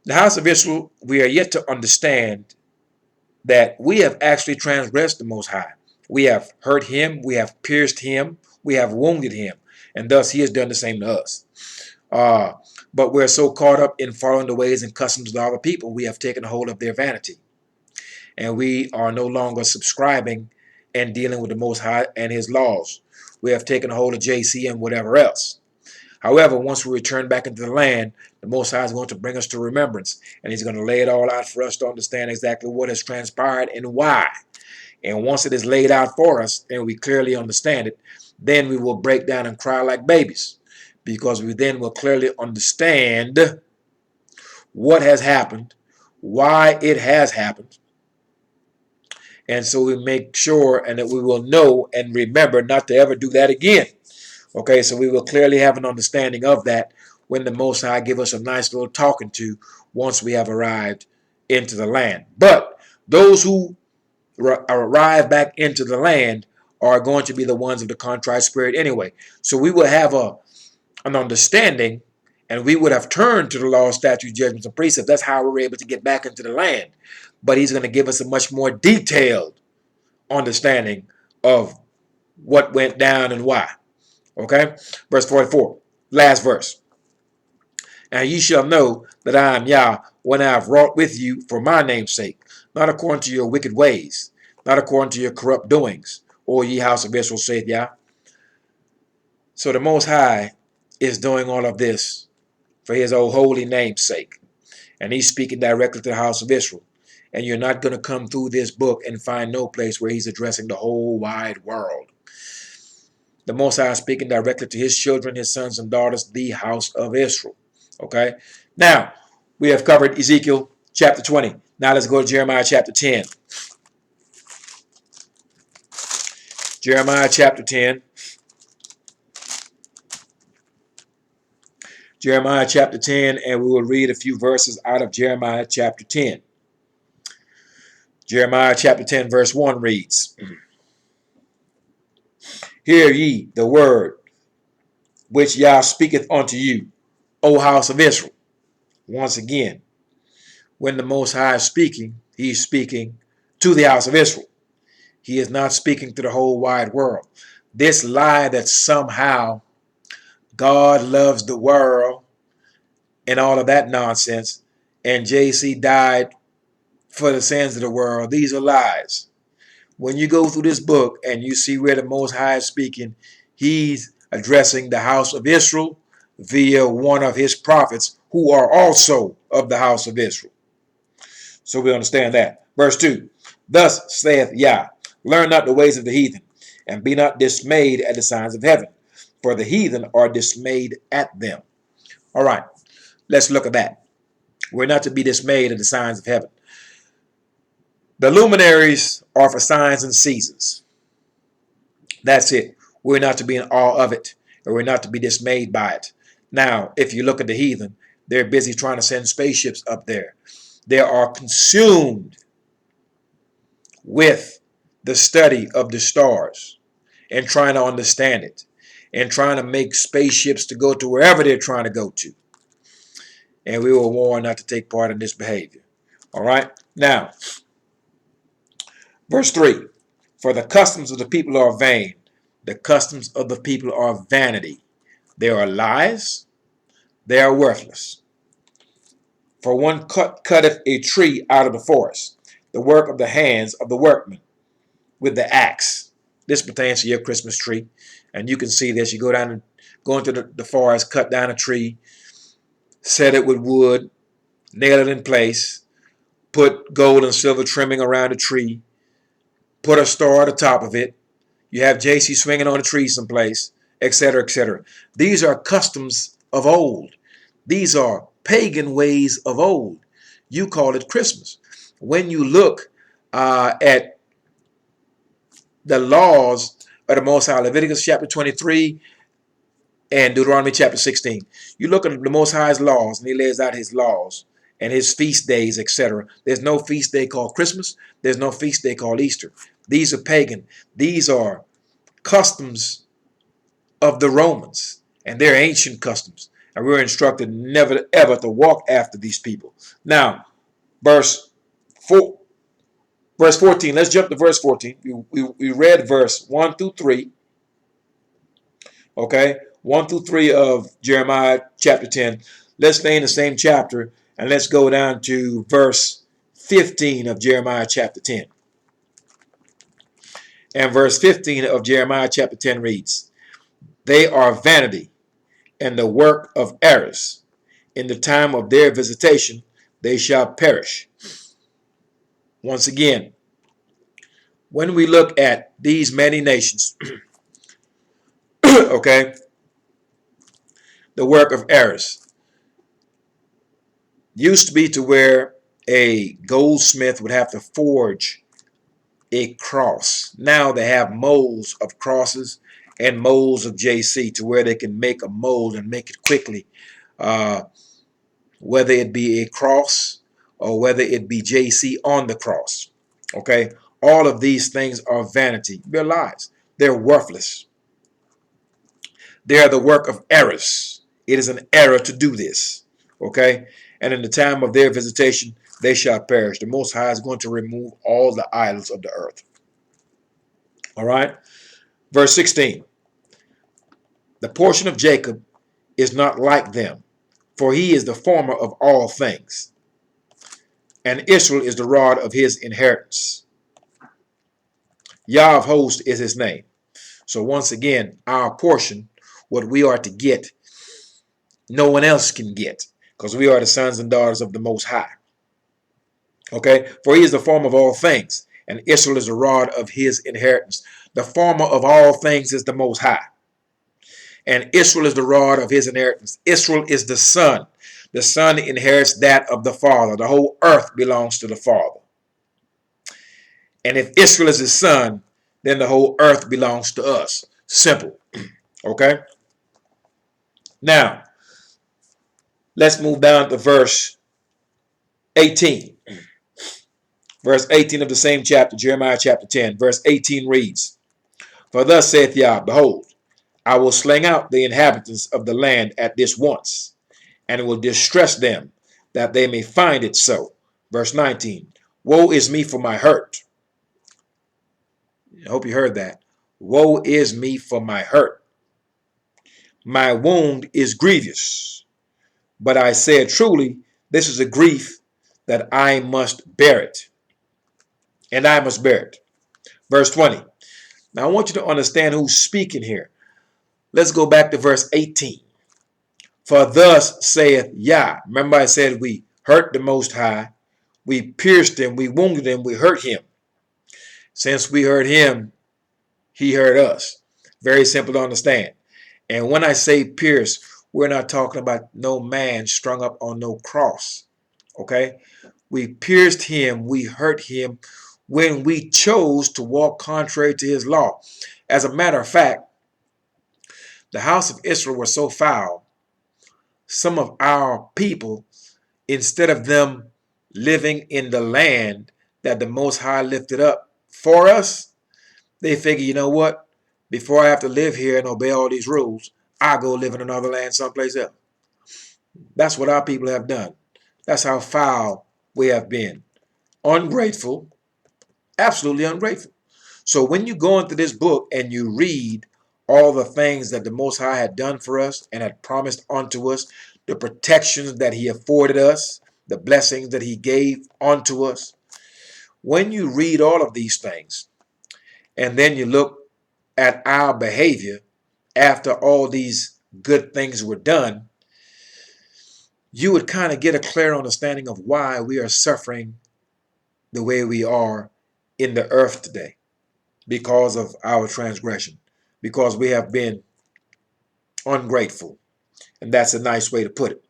the house of Israel, we are yet to understand that we have actually transgressed the Most High. We have hurt him, we have pierced him, we have wounded him, and thus he has done the same to us. But we're so caught up in following the ways and customs of other people, we have taken hold of their vanity. And we are no longer subscribing and dealing with the Most High and his laws. We have taken hold of JC and whatever else. However, once we return back into the land, the Most High is going to bring us to remembrance, and he's going to lay it all out for us to understand exactly what has transpired and why. And once it is laid out for us and we clearly understand it, then we will break down and cry like babies, because we then will clearly understand what has happened, why it has happened. And so we make sure and that we will know and remember not to ever do that again. Okay, so we will clearly have an understanding of that when the Most High give us a nice little talking to once we have arrived into the land. But those who arrive back into the land are going to be the ones of the contrite spirit anyway. So we will have an understanding, and we would have turned to the law, statutes, judgments, and precepts. That's how we're able to get back into the land. But he's going to give us a much more detailed understanding of what went down and why. Okay, verse 44, last verse. And ye shall know that I am Yah, when I have wrought with you for my name's sake, not according to your wicked ways, not according to your corrupt doings, O ye house of Israel, saith Yah. So the Most High is doing all of this for his own holy name's sake. And he's speaking directly to the house of Israel. And you're not going to come through this book and find no place where he's addressing the whole wide world. The Most High is speaking directly to his children, his sons and daughters, the house of Israel. Okay? Now, we have covered Ezekiel chapter 20. Now let's go to Jeremiah chapter 10. Jeremiah chapter 10. Jeremiah chapter 10, and we will read a few verses out of Jeremiah chapter 10. Jeremiah chapter 10 verse 1 reads, Hear ye the word which Yah speaketh unto you, O house of Israel. Once again, when the Most High is speaking, he's speaking to the house of Israel. He is not speaking to the whole wide world. This lie that somehow God loves the world and all of that nonsense, and JC died for the sins of the world, these are lies. When you go through this book and you see where the Most High is speaking, he's addressing the house of Israel via one of his prophets who are also of the house of Israel. So we understand that. Verse 2, Thus saith Yah, learn not the ways of the heathen, and be not dismayed at the signs of heaven, for the heathen are dismayed at them. All right, let's look at that. We're not to be dismayed at the signs of heaven. The luminaries are for signs and seasons. That's it. We're not to be in awe of it, or we're not to be dismayed by it. Now, if you look at the heathen, they're busy trying to send spaceships up there. They are consumed with the study of the stars and trying to understand it and trying to make spaceships to go to wherever they're trying to go to. And we were warned not to take part in this behavior. All right. Now, verse 3. For the customs of the people are vain. The customs of the people are vanity. They are lies. They are worthless. For one cutteth a tree out of the forest, the work of the hands of the workman with the axe. This pertains to your Christmas tree. And you can see this. You go down and go into the forest, cut down a tree, set it with wood, nail it in place, put gold and silver trimming around the tree, put a star at the top of it. You have JC swinging on a tree someplace, etc., etc. These are customs of old. These are pagan ways of old. You call it Christmas. When you look at the laws of the Most High, Leviticus chapter 23 and Deuteronomy chapter 16, you look at the Most High's laws, and he lays out his laws and his feast days, etc. There's no feast day called Christmas. There's no feast day called Easter. These are pagan. These are customs of the Romans, and they're ancient customs. And we're instructed never ever to walk after these people. Now, verse 14. Let's jump to verse 14. We read verse 1 through 3. Okay, 1 through 3 of Jeremiah chapter 10. Let's stay in the same chapter, and let's go down to verse 15 of Jeremiah chapter 10. And verse 15 of Jeremiah chapter 10 reads, They are vanity and the work of errors. In the time of their visitation, they shall perish. Once again, when we look at these many nations, okay, the work of errors used to be to where a goldsmith would have to forge a cross. Now they have molds of crosses and molds of JC to where they can make a mold and make it quickly, whether it be a cross or whether it be JC on the cross. Okay, all of these things are vanity. They're lies. They're worthless. They are the work of errors. It is an error to do this. Okay, and in the time of their visitation, they shall perish. The Most High is going to remove all the idols of the earth. All right, verse 16. The portion of Jacob is not like them, for he is the former of all things, and Israel is the rod of his inheritance. YHWH is his name. So once again, our portion, what we are to get, no one else can get, because we are the sons and daughters of the Most High. Okay, for he is the former of all things, and Israel is the rod of his inheritance. The former of all things is the Most High, and Israel is the rod of his inheritance. Israel is the son. The son inherits that of the father. The whole earth belongs to the father. And if Israel is his son, then the whole earth belongs to us. Simple. Okay? Now, let's move down to verse 18. Verse 18 of the same chapter, Jeremiah chapter 10. Verse 18 reads, For thus saith Yah, Behold, I will sling out the inhabitants of the land at this once, and will distress them, that they may find it so. Verse 19, Woe is me for my hurt. I hope you heard that. Woe is me for my hurt. My wound is grievous. But I said, truly, this is a grief that I must bear it. And I must bear it. Verse 20. Now I want you to understand who's speaking here. Let's go back to verse 18. For thus saith Yah. Remember I said we hurt the Most High. We pierced him. We wounded him. We hurt him. Since we hurt him, he hurt us. Very simple to understand. And when I say pierce, we're not talking about no man strung up on no cross. Okay? We pierced him. We hurt him when we chose to walk contrary to his law. As a matter of fact, the house of Israel were so foul, some of our people, instead of them living in the land that the Most High lifted up for us, they figure, you know what? Before I have to live here and obey all these rules, I'll go live in another land someplace else. That's what our people have done. That's how foul we have been. Ungrateful, absolutely ungrateful. So when you go into this book and you read all the things that the Most High had done for us and had promised unto us, the protections that he afforded us, the blessings that he gave unto us, when you read all of these things and then you look at our behavior after all these good things were done, you would kind of get a clear understanding of why we are suffering the way we are in the earth today, because of our transgression, because we have been ungrateful. And that's a nice way to put it.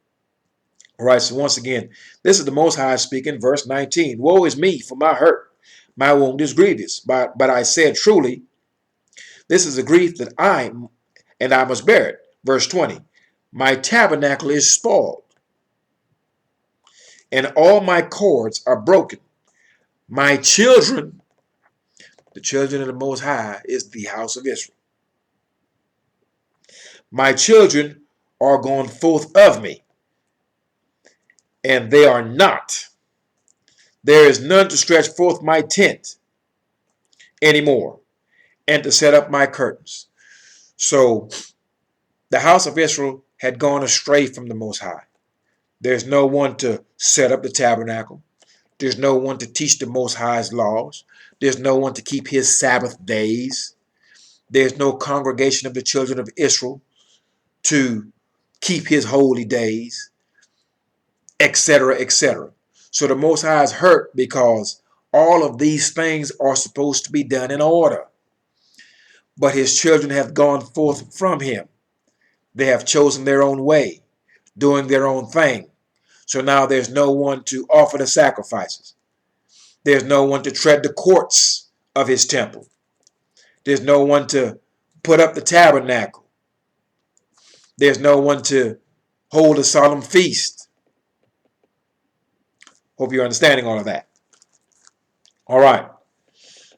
All right, so once again, this is the Most High speaking, verse 19. Woe is me, for my hurt, my wound is grievous. But I said, truly, this is a grief that I must bear it. Verse 20. My tabernacle is spoiled, and all my cords are broken. My children, the children of the Most High, is the house of Israel. My children are gone forth of me, and they are not. There is none to stretch forth my tent anymore, and to set up my curtains. So the house of Israel had gone astray from the Most High. There's no one to set up the tabernacle. There's no one to teach the Most High's laws. There's no one to keep his Sabbath days. There's no congregation of the children of Israel to keep his holy days, etc., etc. So the Most High is hurt because all of these things are supposed to be done in order. But his children have gone forth from him. They have chosen their own way, doing their own thing. So now there's no one to offer the sacrifices. There's no one to tread the courts of his temple. There's no one to put up the tabernacle. There's no one to hold a solemn feast. Hope you're understanding all of that. All right.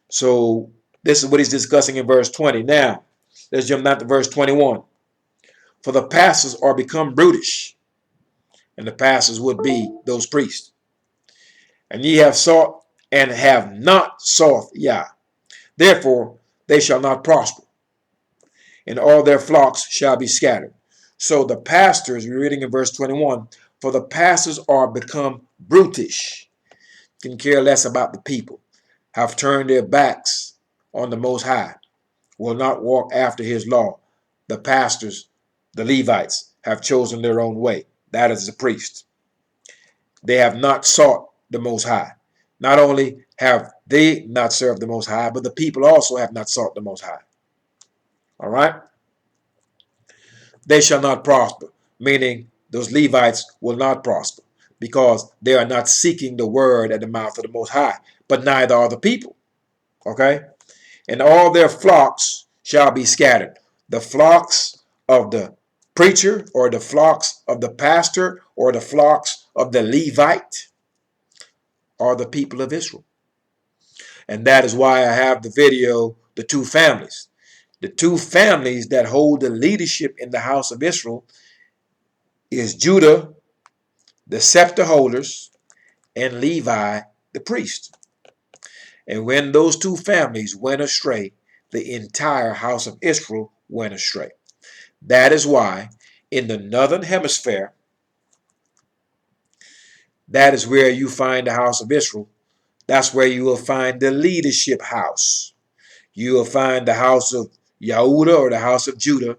So this is what he's discussing in verse 20. Now, let's jump down to verse 21. For the pastors are become brutish, and the pastors would be those priests. And ye have sought and have not sought Yah. Therefore they shall not prosper, and all their flocks shall be scattered. So the pastors, we're reading in verse 21, for the pastors are become brutish, can care less about the people, have turned their backs on the Most High, will not walk after his law. The pastors, the Levites, have chosen their own way. That is the priest. They have not sought the Most High. Not only have they not served the Most High, but the people also have not sought the Most High. All right? They shall not prosper, meaning those Levites will not prosper because they are not seeking the word at the mouth of the Most High, but neither are the people. Okay? And all their flocks shall be scattered. The flocks of the preacher, or the flocks of the pastor, or the flocks of the Levite are the people of Israel. And that is why I have the video, the two families. The two families that hold the leadership in the house of Israel is Judah, the scepter holders, and Levi, the priest. And when those two families went astray, the entire house of Israel went astray. That is why in the northern hemisphere, that is where you find the house of Israel. That's where you will find the leadership house. You will find the house of Yehuda, or the house of Judah,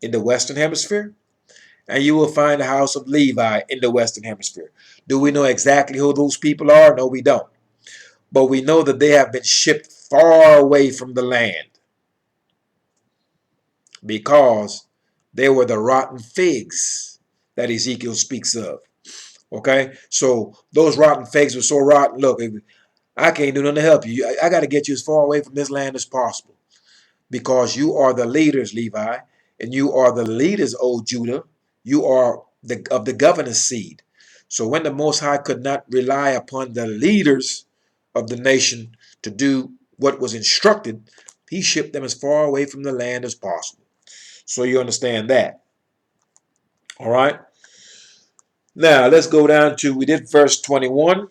in the western hemisphere. And you will find the house of Levi in the western hemisphere. Do we know exactly who those people are? No, we don't. But we know that they have been shipped far away from the land because they were the rotten figs that Ezekiel speaks of. Okay, so those rotten figs were so rotten. Look, I can't do nothing to help you. I got to get you as far away from this land as possible. because you are the leaders, Levi, and you are the leaders, O Judah. You are of the governor's seed. So when the Most High could not rely upon the leaders of the nation to do what was instructed, he shipped them as far away from the land as possible. So you understand that. All right. Now let's go down to, we did verse 21,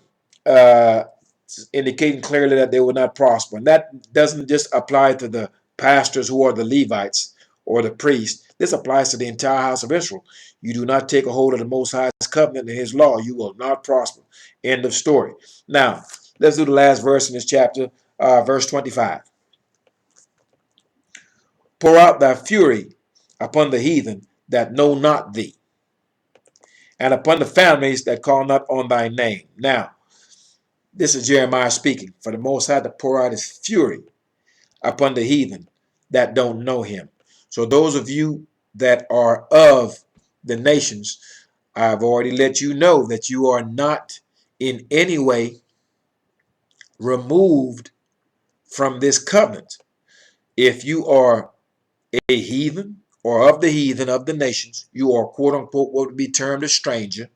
indicating clearly that they will not prosper. And that doesn't just apply to the pastors who are the Levites or the priests. This applies to the entire house of Israel. You do not take a hold of the Most High's covenant and his law, you will not prosper. End of story. Now, let's do the last verse in this chapter, verse 25. Pour out thy fury upon the heathen that know not thee, and upon the families that call not on thy name. Now, this is Jeremiah speaking. For the Most High to pour out his fury upon the heathen that don't know him. So those of you that are of the nations, I've already let you know that you are not in any way removed from this covenant. If you are a heathen or of the heathen of the nations, you are quote unquote what would be termed a stranger,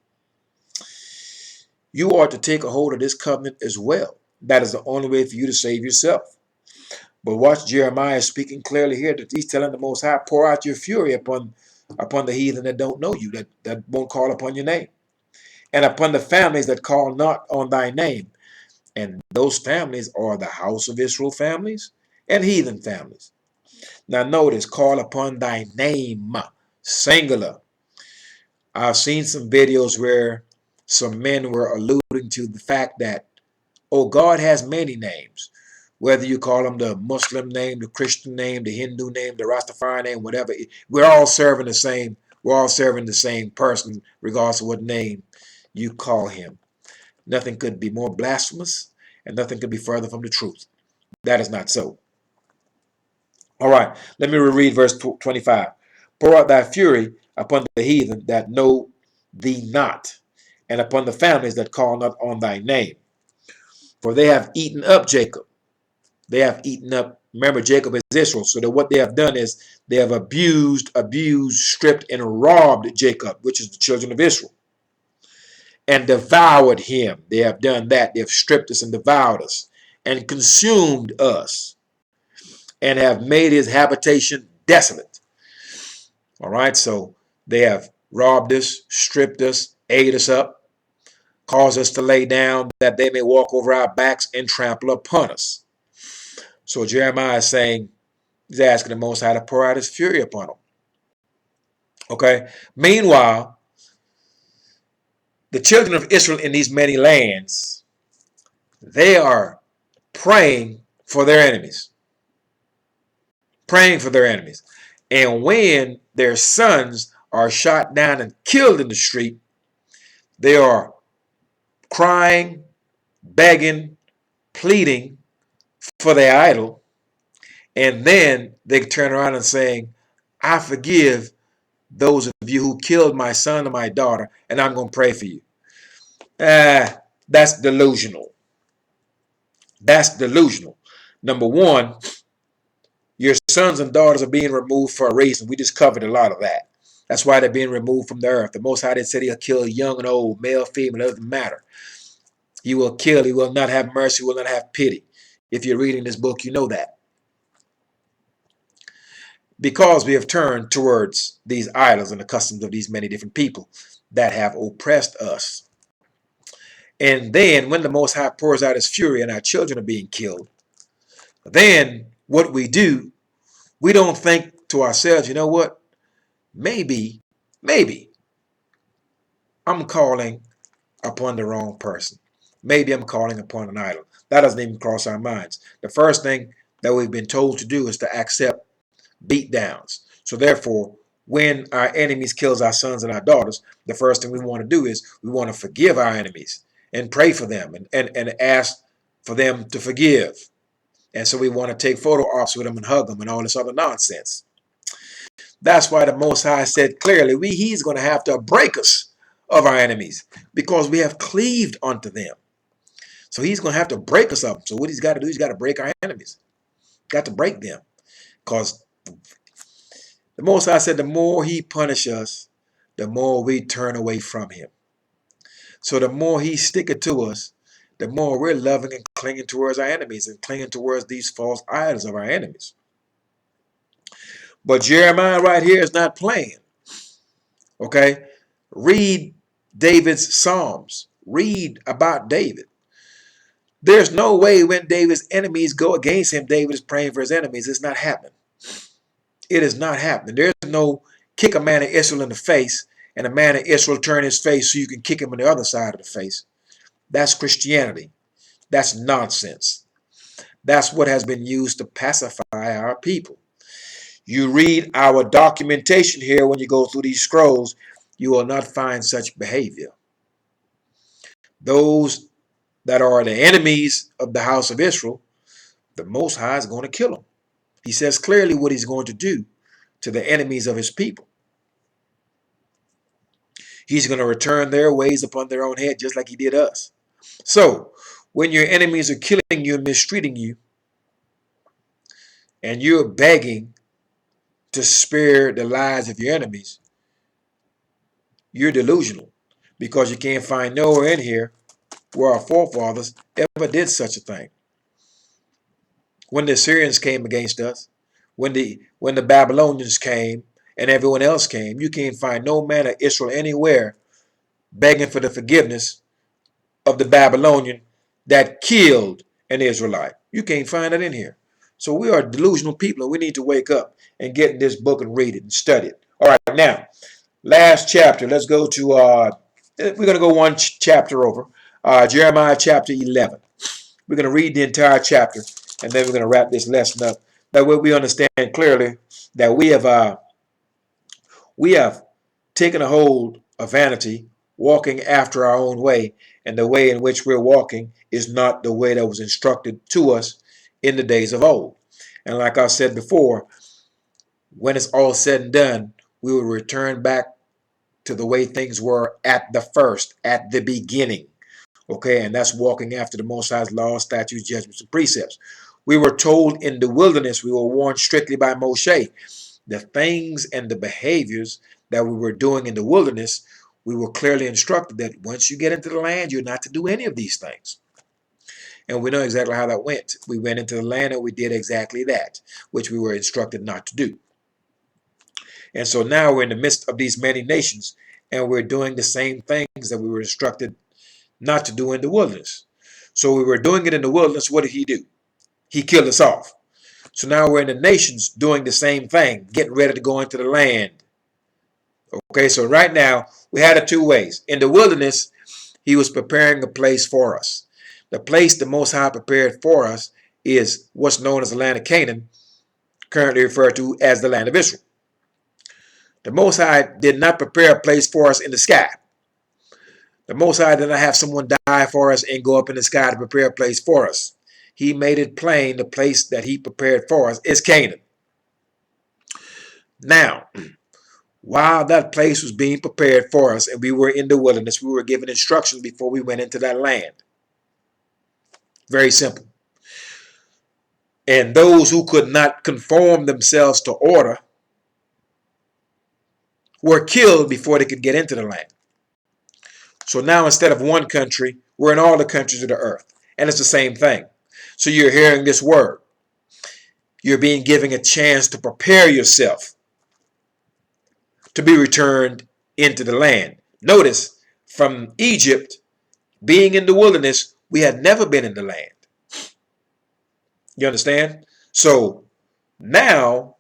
you are to take a hold of this covenant as well. That is the only way for you to save yourself. But watch Jeremiah speaking clearly here that he's telling the Most High, pour out your fury upon the heathen that don't know you, that won't call upon your name, and upon the families that call not on thy name. And those families are the house of Israel families and heathen families. Now notice, call upon thy name, singular. I've seen some videos where some men were alluding to the fact that, oh, God has many names. Whether you call them the Muslim name, the Christian name, the Hindu name, the Rastafari name, whatever, we're all serving the same. We're all serving the same person, regardless of what name you call him. Nothing could be more blasphemous, and nothing could be further from the truth. That is not so. All right, let me reread verse 25. Pour out thy fury upon the heathen that know thee not, and upon the families that call not on thy name. For they have eaten up Jacob. They have eaten up, remember, Jacob is Israel. So that what they have done is they have abused, stripped, and robbed Jacob, which is the children of Israel, and devoured him. They have done that. They have stripped us and devoured us and consumed us and have made his habitation desolate. All right, so they have robbed us, stripped us, ate us up, caused us to lay down that they may walk over our backs and trample upon us. So Jeremiah is saying, he's asking the Most High to pour out his fury upon them. Okay. Meanwhile, the children of Israel in these many lands, they are praying for their enemies. Praying for their enemies. And when their sons are shot down and killed in the street, they are crying, begging, pleading for their idol. And then they turn around and saying, I forgive those of you who killed my son or my daughter, and I'm going to pray for you. That's delusional. That's delusional. Number one, your sons and daughters are being removed for a reason. We just covered a lot of that. That's why they're being removed from the earth. The Most High did said he'll kill young and old, male, female, it doesn't matter. He will kill. He will not have mercy. He will not have pity. If you're reading this book, you know that. Because we have turned towards these idols and the customs of these many different people that have oppressed us. And then when the Most High pours out his fury and our children are being killed, then what we do, we don't think to ourselves, you know what? Maybe I'm calling upon the wrong person. Maybe I'm calling upon an idol. That doesn't even cross our minds. The first thing that we've been told to do is to accept beatdowns. So therefore, when our enemies kills our sons and our daughters, the first thing we want to do is we want to forgive our enemies and pray for them and ask for them to forgive. And so we want to take photo ops with them and hug them and all this other nonsense. That's why the Most High said clearly, he's going to have to break us of our enemies because we have cleaved unto them. So he's going to have to break us up. So what he's got to do, he's got to break our enemies. Got to break them. Because the Most High said the more he punishes us, the more we turn away from him. So the more he's sticking to us, the more we're loving and clinging towards our enemies and clinging towards these false idols of our enemies. But Jeremiah right here is not playing. Okay? Read David's Psalms. Read about David. There's no way when David's enemies go against him, David is praying for his enemies. It's not happening. It is not happening. There's no kick a man of Israel in the face and a man of Israel turn his face so you can kick him on the other side of the face. That's Christianity. That's nonsense. That's what has been used to pacify our people. You read our documentation here when you go through these scrolls, you will not find such behavior. Those that are the enemies of the house of Israel, the Most High is going to kill them. He says clearly what he's going to do to the enemies of his people. He's going to return their ways upon their own head, just like he did us. So, when your enemies are killing you and mistreating you, and you're begging to spare the lives of your enemies, you're delusional, because you can't find nowhere in here where our forefathers ever did such a thing. When the Assyrians came against us, when the Babylonians came and everyone else came, you can't find no man of Israel anywhere begging for the forgiveness of the Babylonian that killed an Israelite. You can't find it in here. So we are delusional people, and we need to wake up and get in this book and read it and study it. All right, now, last chapter. Let's go to, we're going to go one chapter over. Jeremiah chapter 11. We're going to read the entire chapter, and then we're going to wrap this lesson up. That way we understand clearly that we have taken a hold of vanity, walking after our own way, and the way in which we're walking is not the way that was instructed to us in the days of old. And like I said before, when it's all said and done, we will return back to the way things were at the beginning. Okay, and that's walking after the Most High's laws, statutes, judgments, and precepts. We were told in the wilderness, we were warned strictly by Moshe, the things and the behaviors that we were doing in the wilderness, we were clearly instructed that once you get into the land, you're not to do any of these things. And we know exactly how that went. We went into the land and we did exactly that, which we were instructed not to do. And so now we're in the midst of these many nations, and we're doing the same things that we were instructed not to do in the wilderness. So we were doing it in the wilderness. What did he do? He killed us off. So now we're in the nations doing the same thing, getting ready to go into the land. Okay, so right now we had it two ways. In the wilderness, he was preparing a place for us. The place the Most High prepared for us is what's known as the land of Canaan, currently referred to as the land of Israel. The Most High did not prepare a place for us in the sky. The Most High did not have someone die for us and go up in the sky to prepare a place for us. He made it plain the place that he prepared for us is Canaan. Now, while that place was being prepared for us and we were in the wilderness, we were given instructions before we went into that land. Very simple. And those who could not conform themselves to order were killed before they could get into the land. So now instead of one country, we're in all the countries of the earth. And it's the same thing. So you're hearing this word. You're being given a chance to prepare yourself to be returned into the land. Notice, from Egypt, being in the wilderness, we had never been in the land. You understand? So now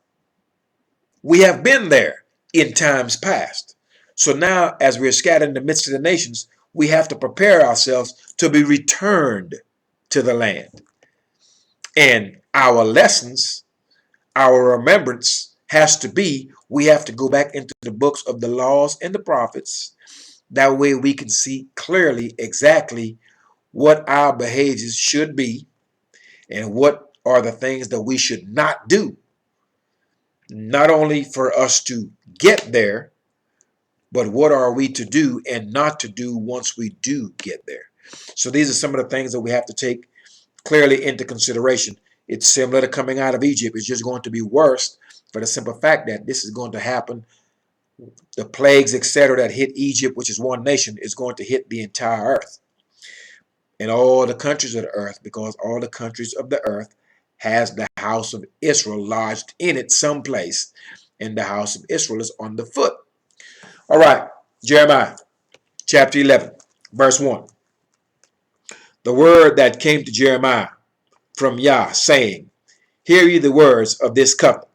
we have been there in times past. So now, as we're scattered in the midst of the nations, we have to prepare ourselves to be returned to the land. And our lessons, our remembrance has to be, we have to go back into the books of the laws and the prophets. That way we can see clearly exactly what our behaviors should be and what are the things that we should not do. Not only for us to get there, but what are we to do and not to do once we do get there. So these are some of the things that we have to take clearly into consideration It's similar to coming out of Egypt. It's just going to be worse for the simple fact that this is going to happen. The plagues, etc., that hit Egypt, which is one nation, is going to hit the entire earth and all the countries of the earth, because all the countries of the earth has the house of Israel lodged in it someplace, and the house of Israel is on the foot. All right, Jeremiah chapter 11, verse 1. The word that came to Jeremiah from Yah, saying, Hear ye the words of this covenant,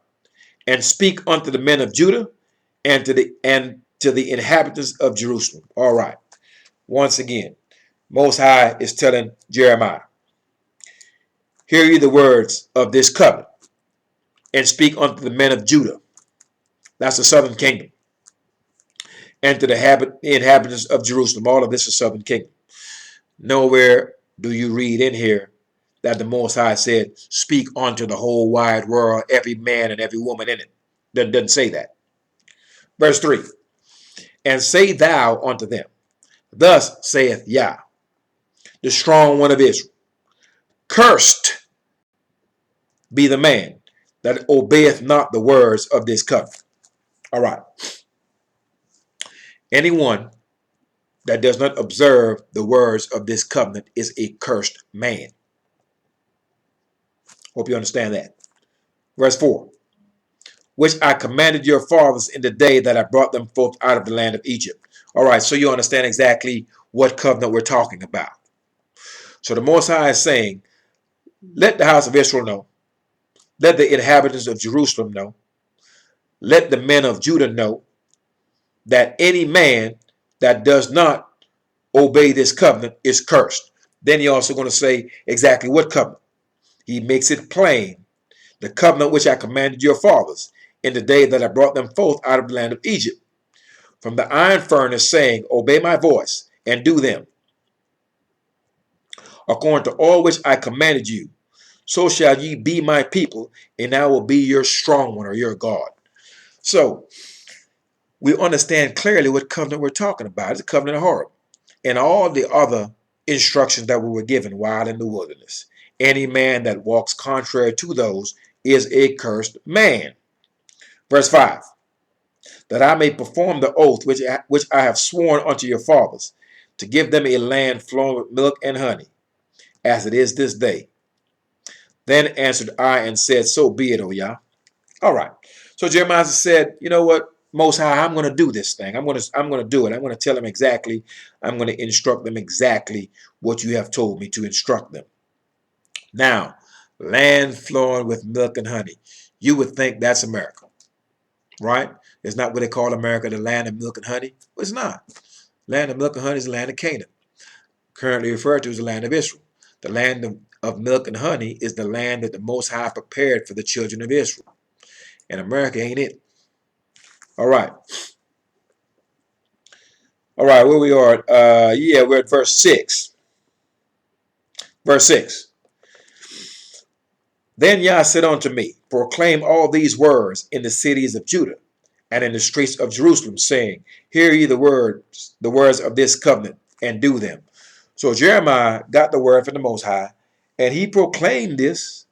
and speak unto the men of Judah and to the inhabitants of Jerusalem. All right. Once again, Most High is telling Jeremiah, Hear ye the words of this covenant, and speak unto the men of Judah. That's the southern kingdom. And to the inhabitants of Jerusalem. All of this is southern kingdom. Nowhere do you read in here that the Most High said, Speak unto the whole wide world, every man and every woman in it. Doesn't say that. Verse 3. And say thou unto them, Thus saith Yah, the strong one of Israel, Cursed be the man that obeyeth not the words of this covenant. All right. Anyone that does not observe the words of this covenant is a cursed man. Hope you understand that. Verse 4. Which I commanded your fathers in the day that I brought them forth out of the land of Egypt. All right, so you understand exactly what covenant we're talking about. So the Most High is saying, let the house of Israel know, let the inhabitants of Jerusalem know, let the men of Judah know that any man that does not obey this covenant is cursed. Then he also going to say exactly what covenant. He makes it plain. The covenant which I commanded your fathers in the day that I brought them forth out of the land of Egypt, from the iron furnace, saying, Obey my voice and do them, according to all which I commanded you. So shall ye be my people, and I will be your strong one, or your God. So we understand clearly what covenant we're talking about. It's a covenant of Horeb. And all the other instructions that we were given while in the wilderness. Any man that walks contrary to those is a cursed man. Verse 5. That I may perform the oath which I have sworn unto your fathers, to give them a land flowing with milk and honey, as it is this day. Then answered I and said, So be it, O Yah. All right. So Jeremiah said, you know what, Most High, I'm going to do this thing. I'm going to do it. I'm going to tell them exactly. I'm going to instruct them exactly what you have told me to instruct them. Now, land flowing with milk and honey. You would think that's America, right? It's not what they call America, the land of milk and honey. Well, it's not. Land of milk and honey is the land of Canaan, currently referred to as the land of Israel. The land of milk and honey is the land that the Most High prepared for the children of Israel. And America ain't it. All right. All right, where we are. We're at verse 6. Verse 6. Then Yah said unto me, Proclaim all these words in the cities of Judah and in the streets of Jerusalem, saying, Hear ye the words of this covenant, and do them. So Jeremiah got the word from the Most High, and he proclaimed this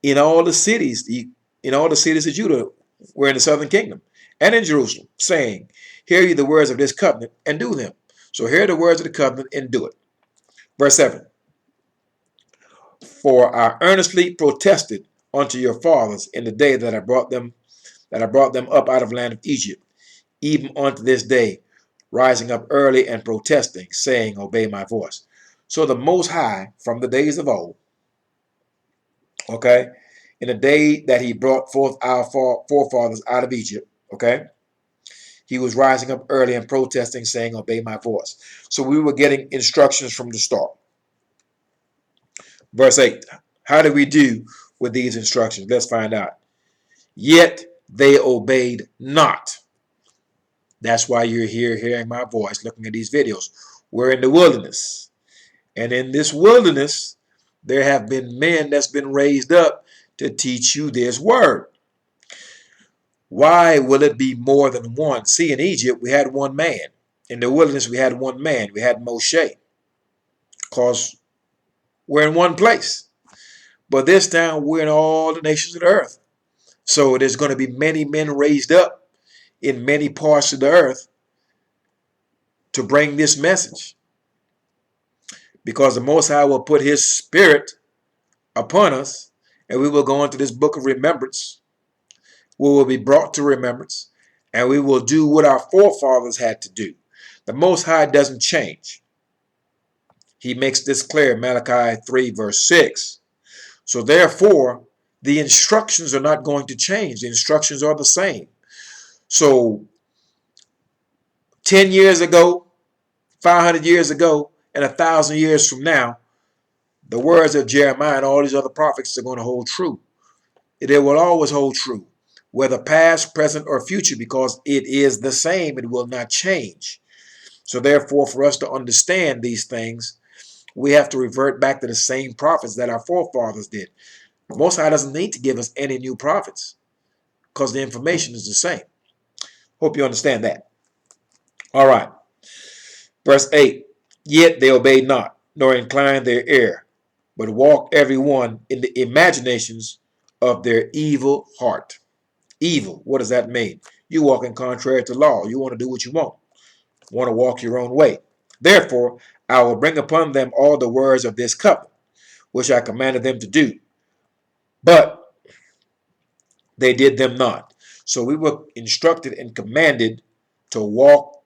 in all the cities, of Judah, were in the southern kingdom, and in Jerusalem, saying, Hear ye the words of this covenant, and do them. So hear the words of the covenant and do it. Verse 7. For I earnestly protested unto your fathers in the day that I brought them up out of the land of Egypt, even unto this day, rising up early and protesting, saying, Obey my voice. So the Most High, from the days of old, okay, in the day that he brought forth our forefathers out of Egypt, okay, he was rising up early and protesting, saying, Obey my voice. So we were getting instructions from the start. Verse 8. How do we do with these instructions? Let's find out. Yet they obeyed not. That's why you're here hearing my voice, looking at these videos. We're in the wilderness. And in this wilderness, there have been men that's been raised up to teach you this word. Why will it be more than one? See, in Egypt, we had one man. In the wilderness, we had one man. We had Moshe. Because we're in one place. But this time we're in all the nations of the earth. So there's going to be many men raised up in many parts of the earth to bring this message. Because the Most High will put his spirit upon us, and we will go into this book of remembrance. We will be brought to remembrance, and we will do what our forefathers had to do. The Most High doesn't change. He makes this clear in Malachi 3 verse 6. So therefore, the instructions are not going to change. The instructions are the same. So 10 years ago, 500 years ago, and 1,000 years from now, the words of Jeremiah and all these other prophets are going to hold true. They will always hold true, whether past, present, or future, because it is the same. It will not change. So therefore, for us to understand these things, we have to revert back to the same prophets that our forefathers did. Most High doesn't need to give us any new prophets because the information is the same. Hope you understand that. All right. Verse 8. Yet they obeyed not, nor inclined their ear, but walked every one in the imaginations of their evil heart. Evil, what does that mean? You walking contrary to law. You want to do what you want to walk your own way. Therefore, I will bring upon them all the words of this covenant, which I commanded them to do. But they did them not. So we were instructed and commanded to walk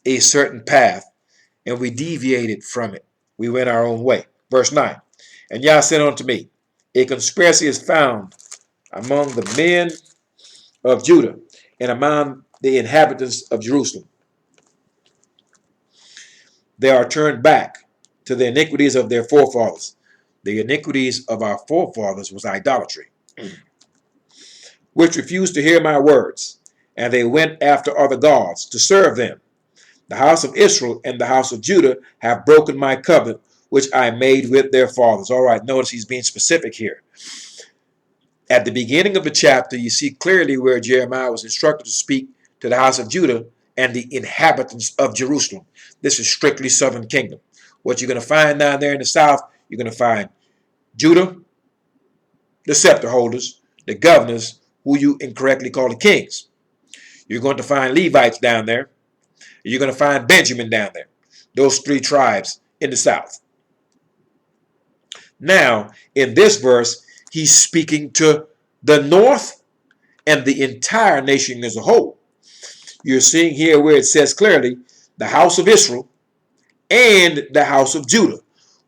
a certain path, and we deviated from it. We went our own way. Verse 9. And Yah said unto me, a conspiracy is found among the men of Judah and among the inhabitants of Jerusalem. They are turned back to the iniquities of their forefathers. The iniquities of our forefathers was idolatry, which refused to hear my words, and they went after other gods to serve them. The house of Israel and the house of Judah have broken my covenant, which I made with their fathers. All right, notice he's being specific here. At the beginning of the chapter, you see clearly where Jeremiah was instructed to speak to the house of Judah and the inhabitants of Jerusalem. This is strictly southern kingdom. What you're going to find down there in the south, you're going to find Judah, the scepter holders, the governors, who you incorrectly call the kings. You're going to find Levites down there. You're going to find Benjamin down there. Those three tribes in the south. Now, in this verse, he's speaking to the north and the entire nation as a whole. You're seeing here where it says clearly, the house of Israel and the house of Judah.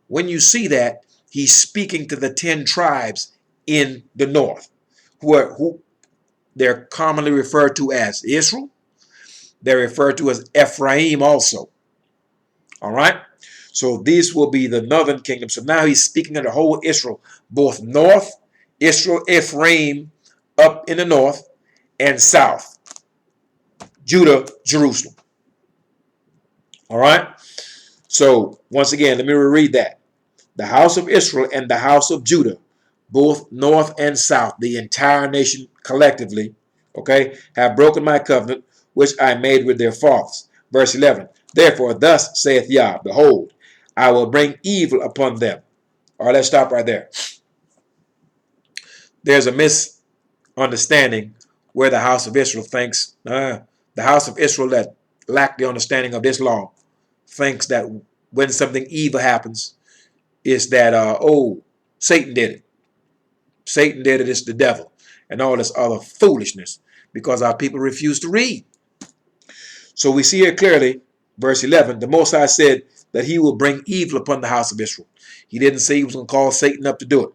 When you see that, he's speaking to the 10 tribes in the north, who they're commonly referred to as Israel. They're referred to as Ephraim also. All right? So these will be the northern kingdom. So now he's speaking of the whole Israel, both north, Israel, Ephraim, up in the north, and south, Judah, Jerusalem. All right? So once again, let me reread that. The house of Israel and the house of Judah, both north and south, the entire nation collectively, okay, have broken my covenant, which I made with their fathers. Verse 11. Therefore, thus saith Yah, behold, I will bring evil upon them. All right, let's stop right there. There's a misunderstanding where the house of Israel thinks, the house of Israel that lack the understanding of this law thinks that when something evil happens, is that, Satan did it. Satan did it, it's the devil. And all this other foolishness because our people refuse to read. So we see here clearly, verse 11, the Most High said that he will bring evil upon the house of Israel. He didn't say he was going to call Satan up to do it.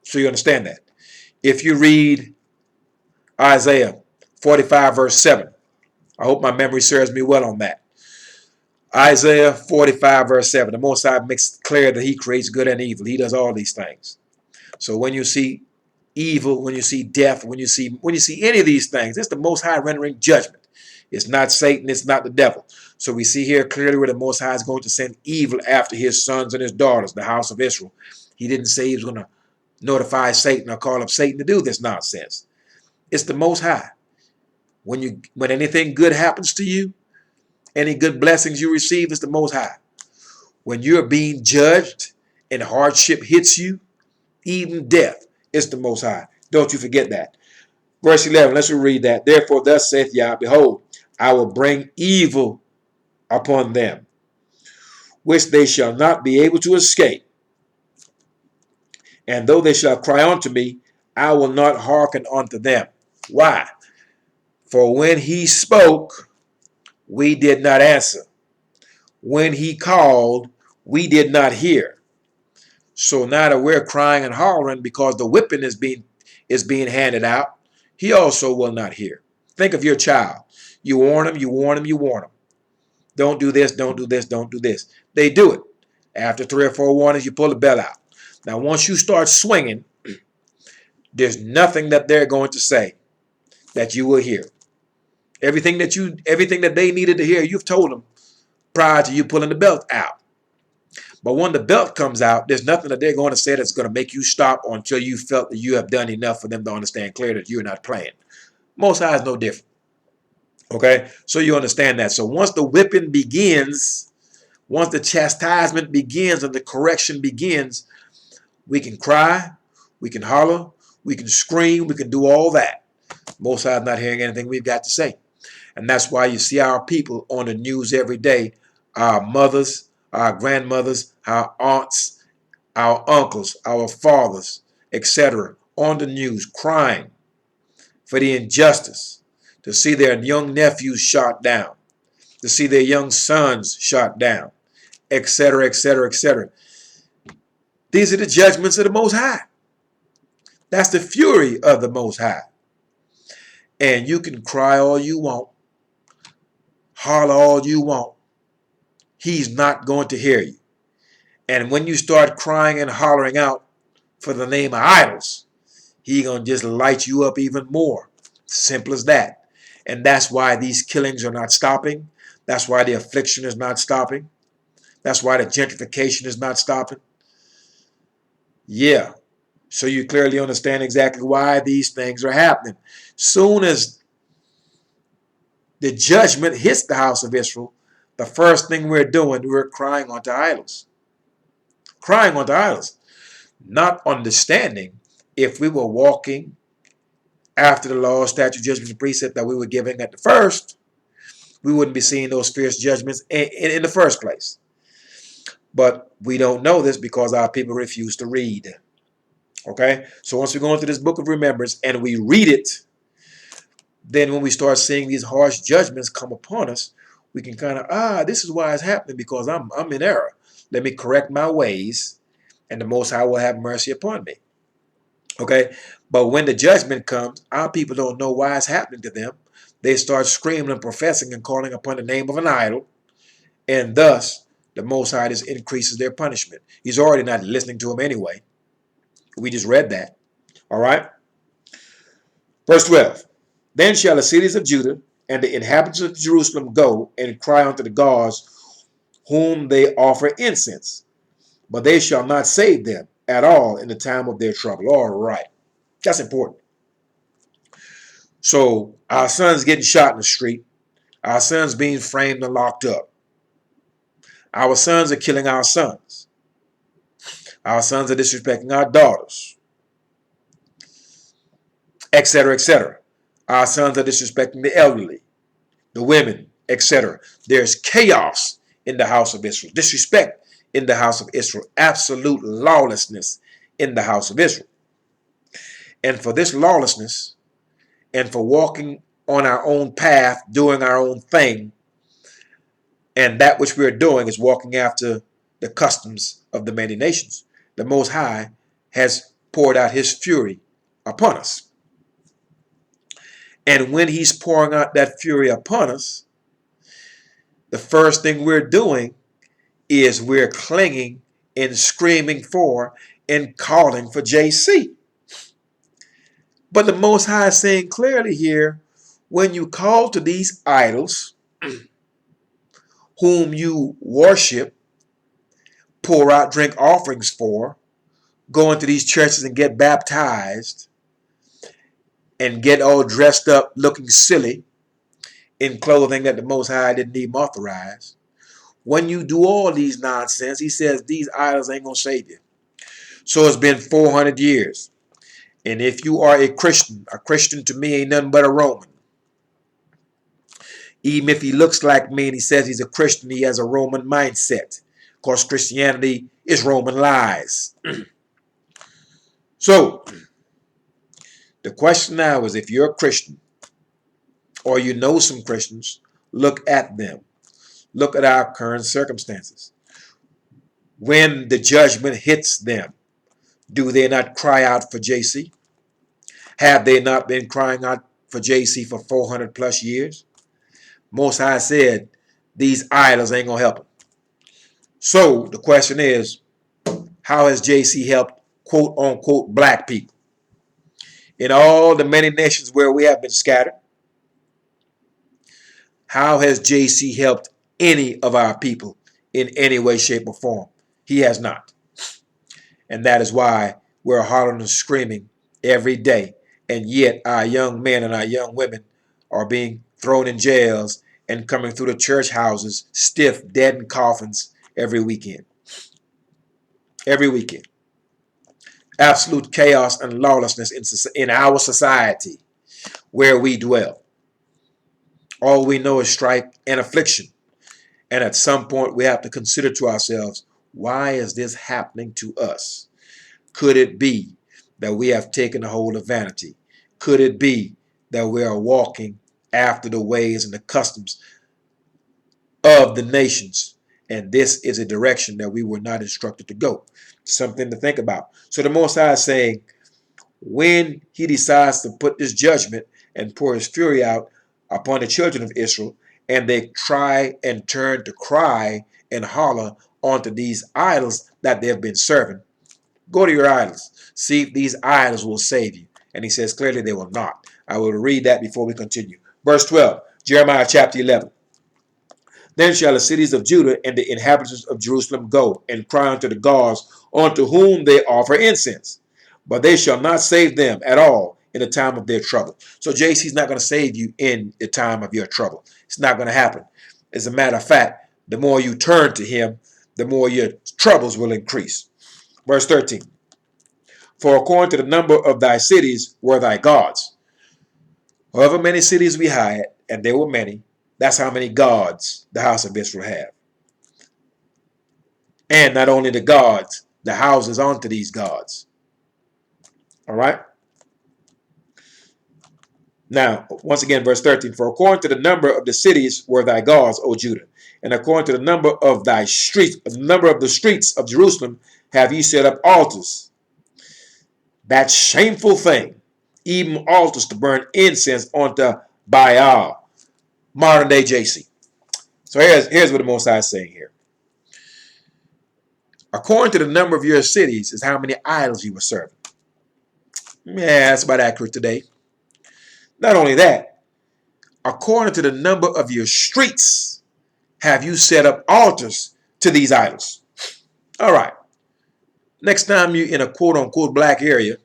So you understand that. If you read Isaiah 45 verse 7, I hope my memory serves me well on that. Isaiah 45 verse 7, the Most High makes clear that he creates good and evil. He does all these things. So when you see evil, when you see death, when you see any of these things, it's the Most High rendering judgment. It's not Satan, it's not the devil. So we see here clearly where the Most High is going to send evil after his sons and his daughters, the house of Israel. He didn't say he was going to notify Satan or call up Satan to do this nonsense. It's the Most High. When anything good happens to you, any good blessings you receive, it's the Most High. When you're being judged and hardship hits you, even death, it's the Most High. Don't you forget that. Verse 11, let's read that. Therefore, thus saith Yah, behold, I will bring evil upon them, which they shall not be able to escape. And though they shall cry unto me, I will not hearken unto them. Why? For when he spoke, we did not answer. When he called, we did not hear. So now that we're crying and hollering because the whipping is being handed out, he also will not hear. Think of your child. You warn him, you warn him, you warn him. Don't do this, don't do this, don't do this. They do it. After 3 or 4 warnings, you pull the bell out. Now, once you start swinging, there's nothing that they're going to say that you will hear. Everything that they needed to hear, you've told them prior to you pulling the belt out. But when the belt comes out, there's nothing that they're going to say that's going to make you stop until you felt that you have done enough for them to understand clearly that you're not playing. Most High is no different. Okay? So you understand that. So once the whipping begins, once the chastisement begins and the correction begins, we can cry, we can holler, we can scream, we can do all that. Most High is not hearing anything we've got to say. And that's why you see our people on the news every day, our mothers, our grandmothers, our aunts, our uncles, our fathers, etc., on the news crying for the injustice, to see their young nephews shot down, to see their young sons shot down, etc., etc., etc. These are the judgments of the Most High. That's the fury of the Most High. And you can cry all you want, holler all you want. He's not going to hear you. And when you start crying and hollering out for the name of idols, he's going to just light you up even more. Simple as that. And that's why these killings are not stopping. That's why the affliction is not stopping. That's why the gentrification is not stopping. Yeah. So you clearly understand exactly why these things are happening. Soon as the judgment hits the house of Israel, the first thing we're doing, we're crying unto idols. Crying unto idols. Not understanding if we were walking after the law, statute, judgment, and precept that we were giving at the first, we wouldn't be seeing those fierce judgments in the first place. But we don't know this because our people refuse to read. Okay? So once we go into this book of remembrance and we read it, then when we start seeing these harsh judgments come upon us, we can kind of, this is why it's happening, because I'm in error. Let me correct my ways, and the Most High will have mercy upon me. Okay? But when the judgment comes, our people don't know why it's happening to them. They start screaming and professing and calling upon the name of an idol, and thus the Most High just increases their punishment. He's already not listening to them anyway. We just read that. All right? Verse 12. Then shall the cities of Judah and the inhabitants of Jerusalem go and cry unto the gods whom they offer incense, but they shall not save them at all in the time of their trouble. All right. That's important. So our sons getting shot in the street, our sons being framed and locked up. Our sons are killing our sons. Our sons are disrespecting our daughters, etc., etc. Our sons are disrespecting the elderly, the women, etc. There's chaos in the house of Israel, disrespect in the house of Israel, absolute lawlessness in the house of Israel. And for this lawlessness, and for walking on our own path, doing our own thing, and that which we're doing is walking after the customs of the many nations, the Most High has poured out his fury upon us. And when he's pouring out that fury upon us, the first thing we're doing is we're clinging and screaming for and calling for JC. But the Most High is saying clearly here, when you call to these idols whom you worship, pour out drink offerings for, go into these churches and get baptized and get all dressed up looking silly in clothing that the Most High didn't even authorize. When you do all these nonsense, he says these idols ain't going to save you. So it's been 400 years. And if you are a Christian to me ain't nothing but a Roman. Even if he looks like me and he says he's a Christian, he has a Roman mindset. Of course, Christianity is Roman lies. So, the question now is, if you're a Christian or you know some Christians, look at them. Look at our current circumstances. When the judgment hits them, do they not cry out for JC? Have they not been crying out for JC for 400 plus years? Most High said, these idols ain't going to help them. So the question is, how has JC helped quote unquote black people? In all the many nations where we have been scattered, how has JC helped any of our people in any way, shape, or form? He has not. And that is why we're hollering and screaming every day. And yet our young men and our young women are being thrown in jails and coming through the church houses stiff, dead in coffins every weekend. Every weekend. Absolute chaos and lawlessness in our society where we dwell. All we know is strife and affliction. And at some point we have to consider to ourselves, why is this happening to us? Could it be that we have taken a hold of vanity? Could it be that we are walking after the ways and the customs of the nations? And this is a direction that we were not instructed to go. Something to think about. So the Most High is saying, when he decides to put this judgment and pour his fury out upon the children of Israel, and they try and turn to cry and holler onto these idols that they've been serving, go to your idols. See if these idols will save you. And he says clearly they will not. I will read that before we continue. Verse 12, Jeremiah chapter 11. Then shall the cities of Judah and the inhabitants of Jerusalem go and cry unto the gods unto whom they offer incense. But they shall not save them at all in the time of their trouble. So JC's not going to save you in the time of your trouble. It's not going to happen. As a matter of fact, the more you turn to him, the more your troubles will increase. Verse 13. For according to the number of thy cities were thy gods. However many cities we had, and there were many, that's how many gods the house of Israel have. And not only the gods, the houses onto these gods. All right. Now, once again, verse 13. For according to the number of the cities were thy gods, O Judah, and according to the number of thy streets, the number of the streets of Jerusalem, have ye set up altars. That shameful thing, even altars to burn incense onto Baal, modern day JC. So here's what the Most High is saying here. According to the number of your cities is how many idols you were serving. Yeah, that's about accurate today. Not only that, according to the number of your streets, have you set up altars to these idols. All right. Next time you're in a quote-unquote black area,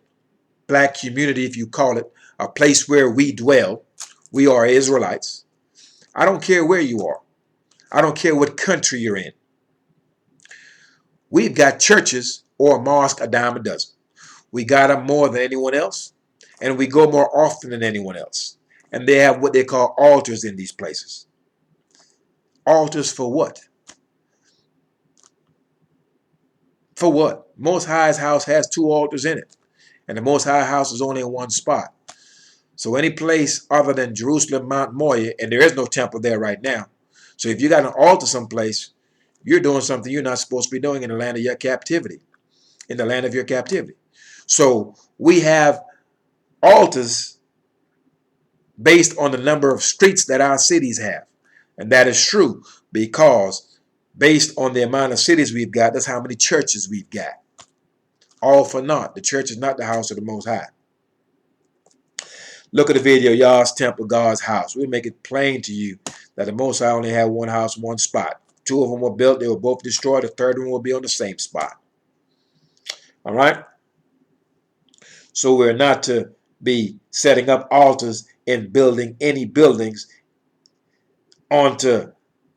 black community, if you call it, a place where we dwell, we are Israelites. I don't care where you are. I don't care what country you're in. We've got churches or a mosque a dime a dozen. We got them more than anyone else, and we go more often than anyone else. And they have what they call altars in these places. Altars for what? For what? Most High's house has 2 altars in it. And the Most High house is only in one spot. So any place other than Jerusalem, Mount Moriah, and there is no temple there right now. So if you got an altar someplace, you're doing something you're not supposed to be doing in the land of your captivity. In the land of your captivity. So we have altars based on the number of streets that our cities have. And that is true because based on the amount of cities we've got, that's how many churches we've got. All for naught. The church is not the house of the Most High. Look at the video, Yah's temple, God's house. We make it plain to you that the Most High only had one house, one spot. 2 of them were built. They were both destroyed. The third one will be on the same spot. All right? So we're not to be setting up altars and building any buildings onto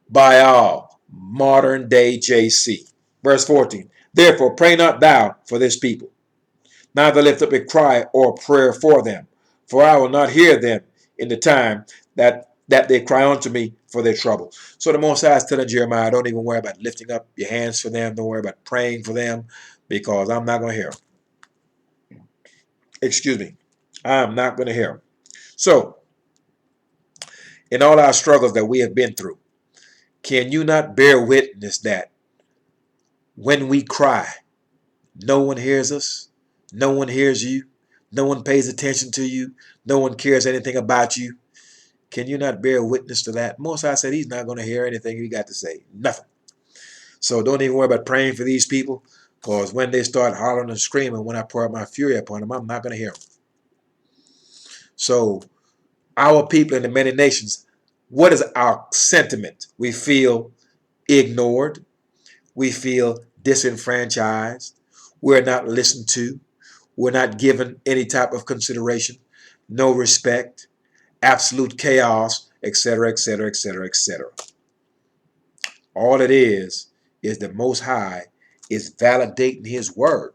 Baal, modern day JC. Verse 14. Therefore, pray not thou for this people, neither lift up a cry or prayer for them, for I will not hear them in the time that they cry unto me for their trouble. So the Most High is telling Jeremiah, don't even worry about lifting up your hands for them. Don't worry about praying for them, because I'm not going to hear them. Excuse me. I'm not going to hear them. So, in all our struggles that we have been through, can you not bear witness that when we cry, no one hears us, no one hears you, no one pays attention to you, no one cares anything about you? Can you not bear witness to that? Most High said he's not going to hear anything you got to say. Nothing. So don't even worry about praying for these people, because when they start hollering and screaming, when I pour out my fury upon them, I'm not going to hear them. So our people in the many nations, what is our sentiment? We feel ignored. We feel disenfranchised. We're not listened to. We're not given any type of consideration, no respect, absolute chaos, etc., etc., etc., etc. All it is the Most High is validating his word.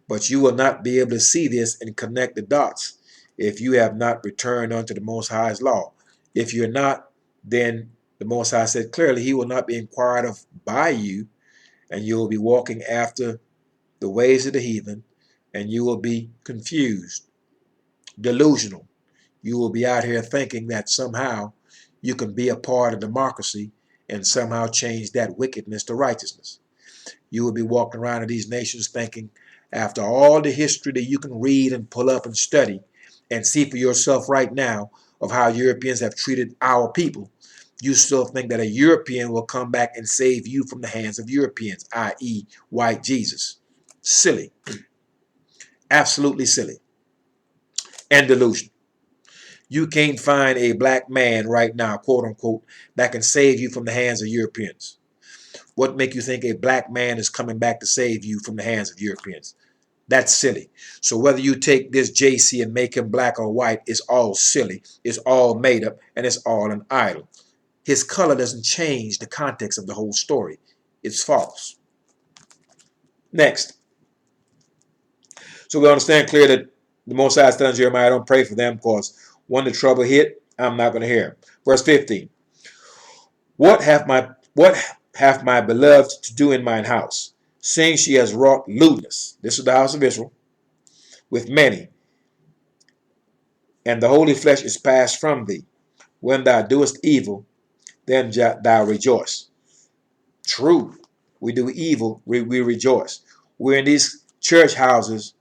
But you will not be able to see this and connect the dots if you have not returned unto the Most High's law. If you're not, then the Most High said clearly he will not be inquired of by you, and you will be walking after the ways of the heathen, and you will be confused, delusional. You will be out here thinking that somehow you can be a part of democracy and somehow change that wickedness to righteousness. You will be walking around in these nations thinking, after all the history that you can read and pull up and study and see for yourself right now of how Europeans have treated our people, you still think that a European will come back and save you from the hands of Europeans, i.e. white Jesus. Silly. Absolutely silly. And delusion. You can't find a black man right now, quote unquote, that can save you from the hands of Europeans. What make you think a black man is coming back to save you from the hands of Europeans? That's silly. So whether you take this JC and make him black or white, it's all silly. It's all made up, and it's all an idol. His color doesn't change the context of the whole story. It's false. Next. So we understand clear that the Most High is telling Jeremiah, don't pray for them, because when the trouble hit, I'm not going to hear him. Verse 15. What hath my beloved to do in mine house, seeing she has wrought lewdness? This is the house of Israel, with many, and the holy flesh is passed from thee. When thou doest evil, then thou rejoice. True, we do evil, we rejoice. We're in these church houses,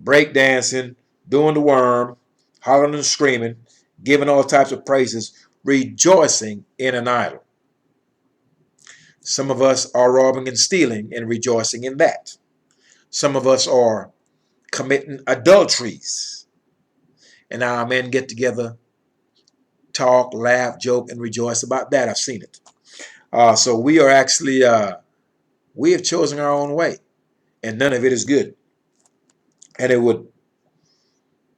breakdancing, doing the worm, hollering and screaming, giving all types of praises, rejoicing in an idol. Some of us are robbing and stealing and rejoicing in that. Some of us are committing adulteries. And our men get together, talk, laugh, joke, and rejoice about that. I've seen it. So we are actually, we have chosen our own way, and none of it is good. And it would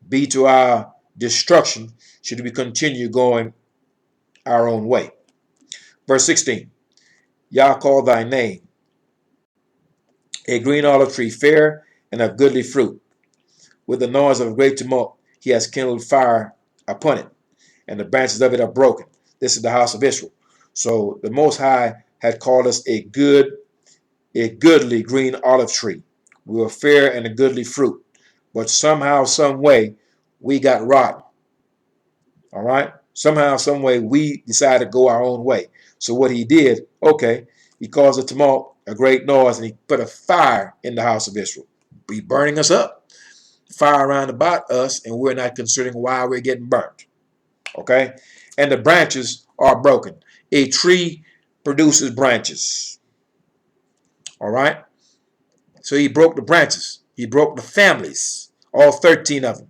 be to our destruction should we continue going our own way. Verse 16, Yah called thy name, a green olive tree, fair and of goodly fruit. With the noise of a great tumult, he has kindled fire upon it, and the branches of it are broken. This is the house of Israel. So the Most High had called us a goodly green olive tree. We were fair and a goodly fruit. But somehow, some way, we got rotten. All right? Somehow, some way, we decided to go our own way. So what he did, okay, he caused a tumult, a great noise, and he put a fire in the house of Israel. He's burning us up. Fire around about us, and we're not considering why we're getting burnt. Okay? And the branches are broken. A tree produces branches. All right? So he broke the branches. He broke the families, all 13 of them.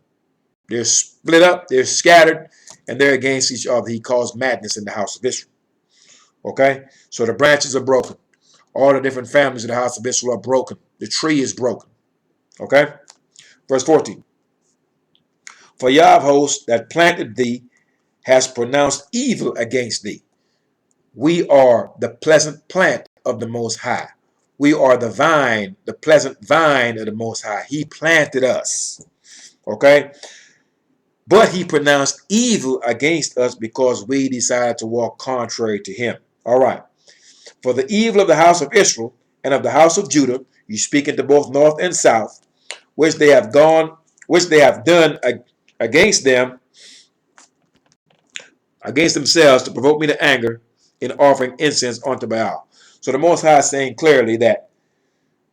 They're split up, they're scattered, and they're against each other. He caused madness in the house of Israel. Okay? So the branches are broken. All the different families of the house of Israel are broken. The tree is broken. Okay? Verse 14. For YHWH that planted thee has pronounced evil against thee. We are the pleasant plant of the Most High. We are the vine, the pleasant vine of the Most High. He planted us. Okay? But he pronounced evil against us because we decided to walk contrary to him. All right. For the evil of the house of Israel and of the house of Judah, you speak into both north and south, which they have done against them, against themselves to provoke me to anger in offering incense unto Baal. So the Most High is saying clearly that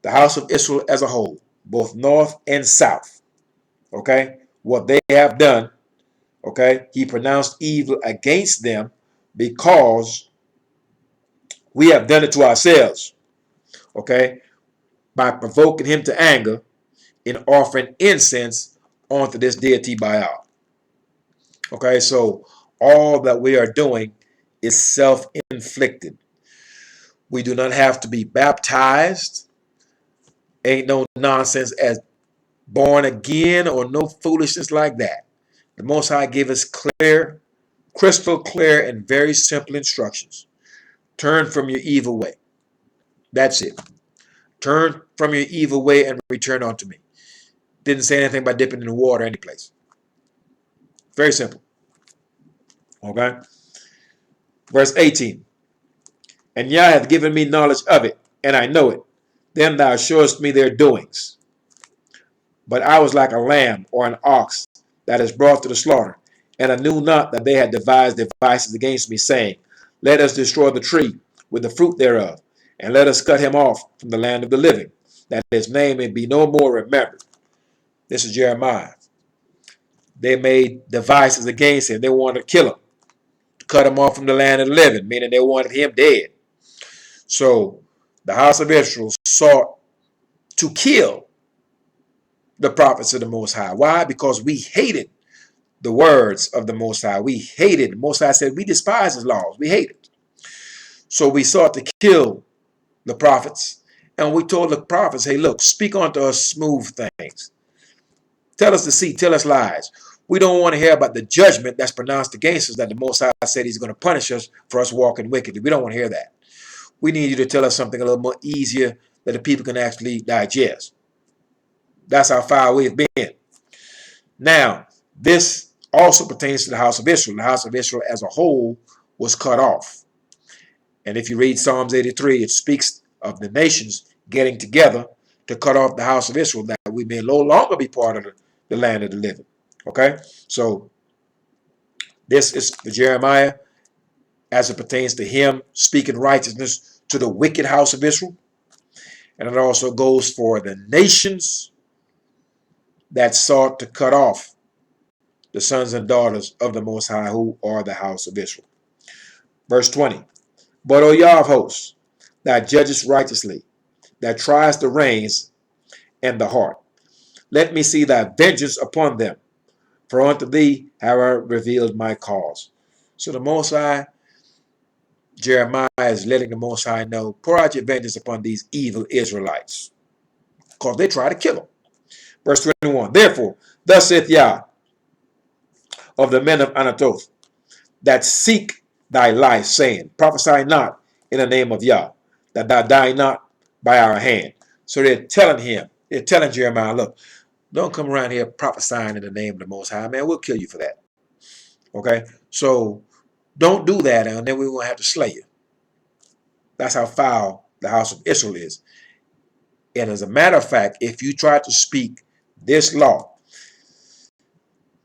the house of Israel as a whole, both north and south, okay, what they have done, okay, he pronounced evil against them because we have done it to ourselves, okay, by provoking him to anger in offering incense onto this deity Baal. Okay, so all that we are doing is self-inflicted. We do not have to be baptized. Ain't no nonsense as born again or no foolishness like that. The Most High gave us clear, crystal clear, and very simple instructions. Turn from your evil way. That's it. Turn from your evil way and return unto me. Didn't say anything about dipping in the water any place. Very simple. Okay? Verse 18. And Yah hath given me knowledge of it, and I know it. Then thou showest me their doings. But I was like a lamb or an ox that is brought to the slaughter, and I knew not that they had devised devices against me, saying, let us destroy the tree with the fruit thereof, and let us cut him off from the land of the living, that his name may be no more remembered. This is Jeremiah. They made devices against him. They wanted to kill him, to cut him off from the land of the living, meaning they wanted him dead. So the house of Israel sought to kill the prophets of the Most High. Why? Because we hated the words of the Most High. We hated. The Most High said we despise his laws. We hate it. So we sought to kill the prophets. And we told the prophets, hey, look, speak unto us smooth things. Tell us deceit. Tell us lies. We don't want to hear about the judgment that's pronounced against us, that the Most High said he's going to punish us for us walking wickedly. We don't want to hear that. We need you to tell us something a little more easier that the people can actually digest. That's how far we've been. Now, this also pertains to the house of Israel. The house of Israel as a whole was cut off. And if you read Psalms 83, it speaks of the nations getting together to cut off the house of Israel, that we may no longer be part of the land of the living. Okay? So this is for Jeremiah as it pertains to him speaking righteousness to the wicked house of Israel. And it also goes for the nations that sought to cut off the sons and daughters of the Most High, who are the house of Israel. Verse 20. But, O Yah of hosts, that judgest righteously, that tries the reins and the heart, let me see thy vengeance upon them, for unto thee have I revealed my cause. So the Most High, Jeremiah is letting the Most High know, pour out your vengeance upon these evil Israelites, because they try to kill him. Verse 21. Therefore, thus saith Yah of the men of Anatoth, that seek thy life, saying, prophesy not in the name of Yah, that thou die not by our hand. So they're telling Jeremiah, look, don't come around here prophesying in the name of the Most High, man. We'll kill you for that. Okay? So don't do that, and then we won't have to slay you. That's how foul the house of Israel is. And as a matter of fact, if you try to speak this law,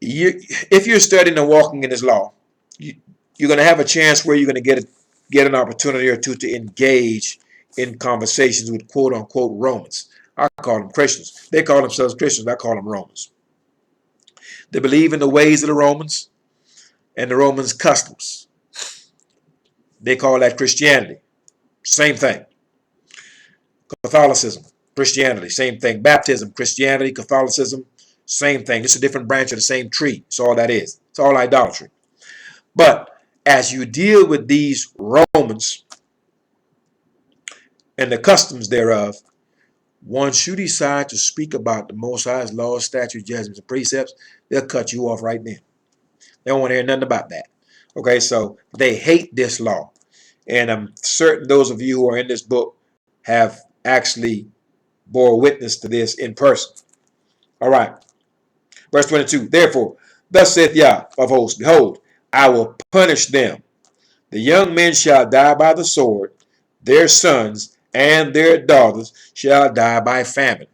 if you're studying and walking in this law, you're going to have a chance where you're going to get an opportunity or two to engage in conversations with quote-unquote Romans. I call them Christians. They call themselves Christians. I call them Romans. They believe in the ways of the Romans and the Romans' customs. They call that Christianity. Same thing. Catholicism, Christianity, same thing. Baptism, Christianity, Catholicism, same thing. It's a different branch of the same tree. That's all that is. It's all idolatry. But as you deal with these Romans and the customs thereof, once you decide to speak about the Most High's laws, statutes, judgments, and precepts, they'll cut you off right then. They don't want to hear nothing about that. Okay, so they hate this law. And I'm certain those of you who are in this book have actually bore witness to this in person. All right. Verse 22. Therefore, thus saith Yah of hosts, behold, I will punish them. The young men shall die by the sword, their sons and their daughters shall die by famine.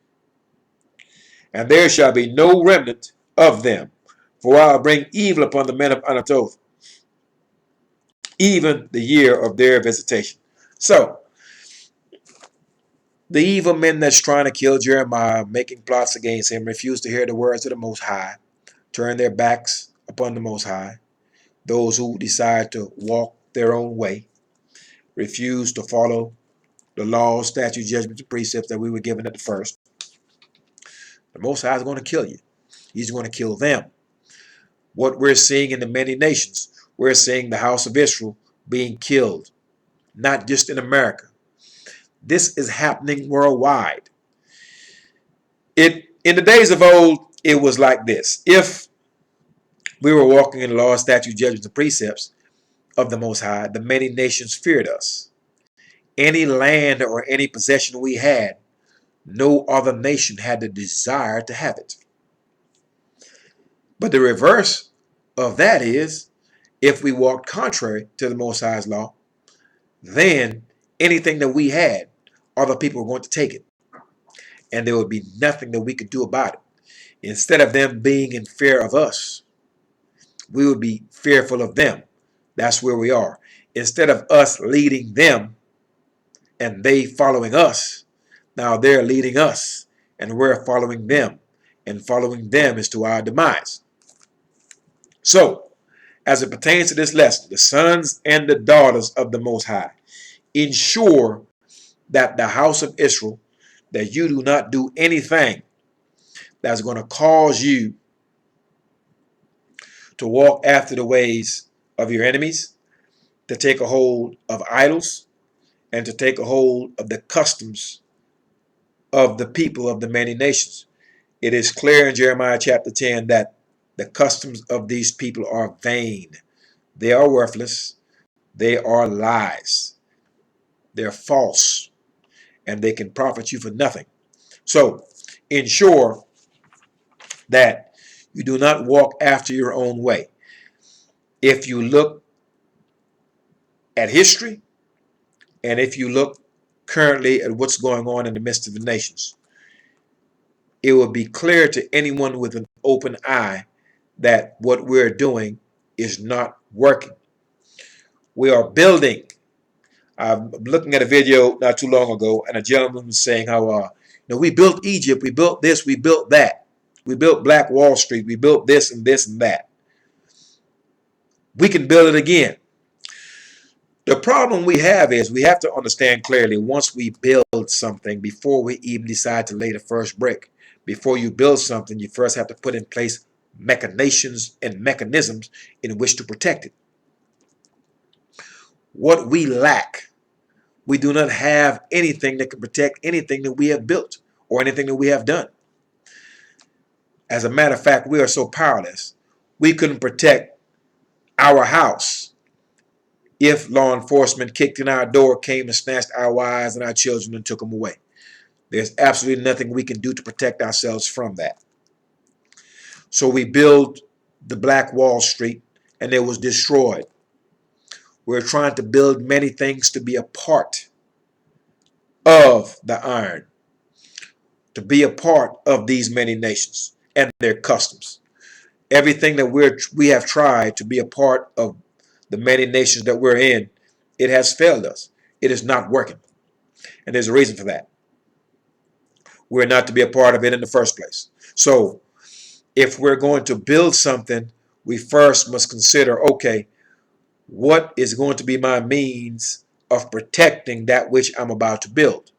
And there shall be no remnant of them. For I will bring evil upon the men of Anatoth, even the year of their visitation. So, the evil men that's trying to kill Jeremiah, making plots against him, refuse to hear the words of the Most High, turn their backs upon the Most High. Those who decide to walk their own way, refuse to follow the laws, statutes, judgments, and precepts that we were given at the first. The Most High is going to kill you. He's going to kill them. What we're seeing in the many nations, we're seeing the house of Israel being killed, not just in America. This is happening worldwide. In the days of old, it was like this. If we were walking in the law, statutes, judgments, and precepts of the Most High, the many nations feared us. Any land or any possession we had, no other nation had the desire to have it. But the reverse of that is, if we walked contrary to the Most High's law, then anything that we had, other people were going to take it. And there would be nothing that we could do about it. Instead of them being in fear of us, we would be fearful of them. That's where we are. Instead of us leading them and they following us, now they're leading us and we're following them. And following them is to our demise. So, as it pertains to this lesson, the sons and the daughters of the Most High, ensure that the house of Israel, that you do not do anything that's going to cause you to walk after the ways of your enemies, to take a hold of idols, and to take a hold of the customs of the people of the many nations. It is clear in Jeremiah chapter 10 that the customs of these people are vain. They are worthless. They are lies. They're false. And they can profit you for nothing. So, ensure that you do not walk after your own way. If you look at history, and if you look currently at what's going on in the midst of the nations, it will be clear to anyone with an open eye that what we're doing is not working. We are building. I'm looking at a video not too long ago, and a gentleman was saying how, we built Egypt, we built this, we built that. We built Black Wall Street, we built this and this and that. We can build it again. The problem we have is we have to understand clearly, once we build something, before we even decide to lay the first brick, before you build something, you first have to put in place machinations and mechanisms in which to protect it. What we lack, we do not have anything that can protect anything that we have built or anything that we have done. As a matter of fact, we are so powerless, we couldn't protect our house if law enforcement kicked in our door, came and snatched our wives and our children and took them away. There's absolutely nothing we can do to protect ourselves from that. So we built the Black Wall Street and it was destroyed. We're trying to build many things to be a part of the iron, to be a part of these many nations and their customs. Everything that we have tried to be a part of the many nations that we're in, it has failed us. It is not working. And there's a reason for that. We're not to be a part of it in the first place. So if we're going to build something, we first must consider, okay, what is going to be my means of protecting that which I'm about to build?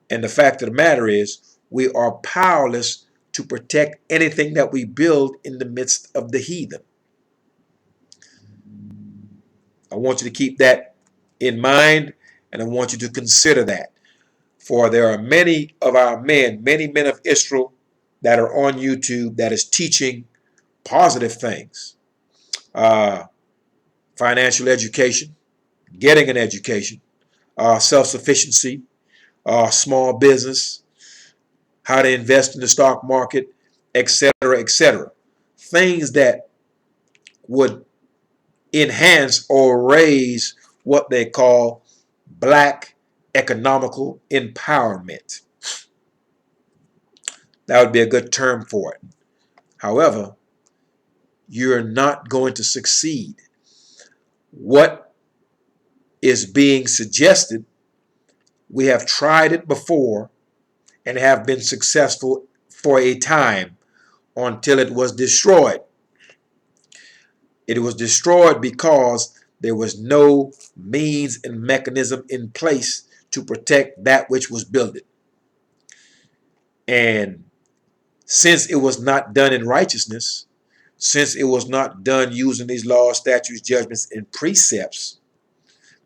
And the fact of the matter is, we are powerless to protect anything that we build in the midst of the heathen. I want you to keep that in mind, and I want you to consider that. For there are many of our men, many men of Israel that are on YouTube that is teaching positive things. Financial education, getting an education, self-sufficiency, small business, how to invest in the stock market, etc., etc. Things that would enhance or raise what they call black economical empowerment. That would be a good term for it. However, you're not going to succeed. What is being suggested, we have tried it before and have been successful for a time until it was destroyed. It was destroyed because there was no means and mechanism in place to protect that which was built. And since it was not done in righteousness, since it was not done using these laws, statutes, judgments, and precepts,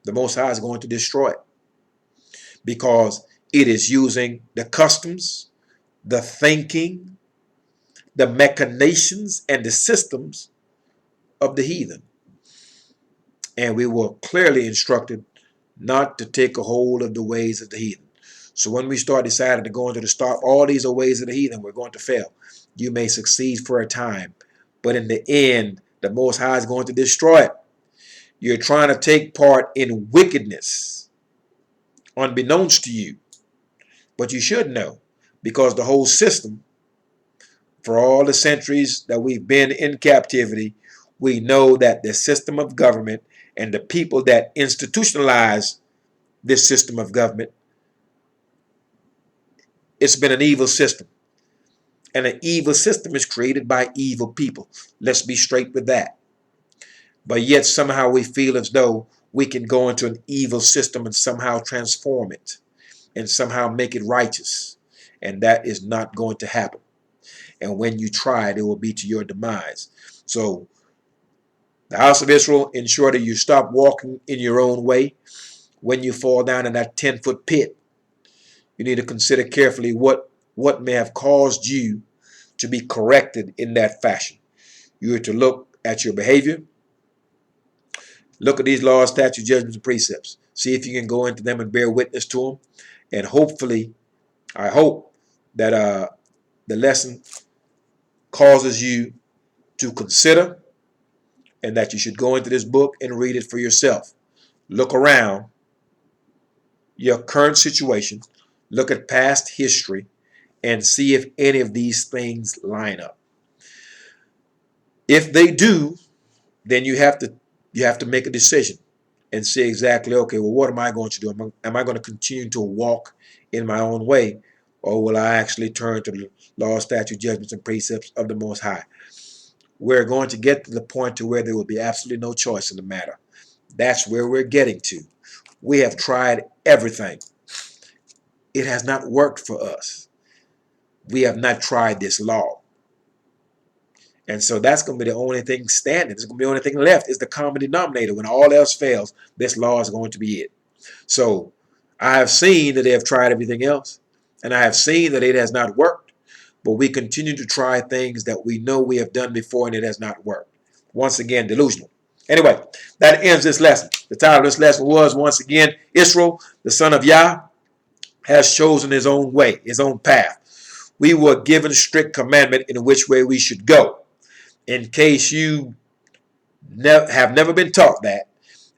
the Most High is going to destroy it because it is using the customs, the thinking, the machinations, and the systems of the heathen. And we were clearly instructed not to take a hold of the ways of the heathen. So when we start deciding to go into the start, all these are ways of the heathen, we're going to fail. You may succeed for a time, but in the end, the Most High is going to destroy it. You're trying to take part in wickedness, unbeknownst to you. But you should know, because the whole system, for all the centuries that we've been in captivity, we know that the system of government and the people that institutionalize this system of government, it's been an evil system. And an evil system is created by evil people. Let's be straight with that. But yet somehow we feel as though we can go into an evil system and somehow transform it and somehow make it righteous. And that is not going to happen. And when you try it, it will be to your demise. So the house of Israel, ensure that you stop walking in your own way. When you fall down in that 10-foot pit, you need to consider carefully what may have caused you to be corrected in that fashion. You are to look at your behavior. Look at these laws, statutes, judgments, and precepts. See if you can go into them and bear witness to them. And hopefully, I hope that the lesson causes you to consider and that you should go into this book and read it for yourself. Look around your current situation. Look at past history and see if any of these things line up. If they do, then you have to make a decision and see exactly, okay, well, what am I going to do? Am I going to continue to walk in my own way, or will I actually turn to the law, statute, judgments, and precepts of the Most High? We're going to get to the point to where there will be absolutely no choice in the matter. That's where we're getting to. We have tried everything. It has not worked for us. We have not tried this law. And so that's going to be the only thing standing. It's going to be the only thing left is the common denominator. When all else fails, this law is going to be it. So I have seen that they have tried everything else, and I have seen that it has not worked. But we continue to try things that we know we have done before, and it has not worked. Once again, delusional. Anyway, that ends this lesson. The title of this lesson was, once again, Israel, the son of Yah, has chosen his own way, his own path. We were given strict commandment in which way we should go. In case you have never been taught that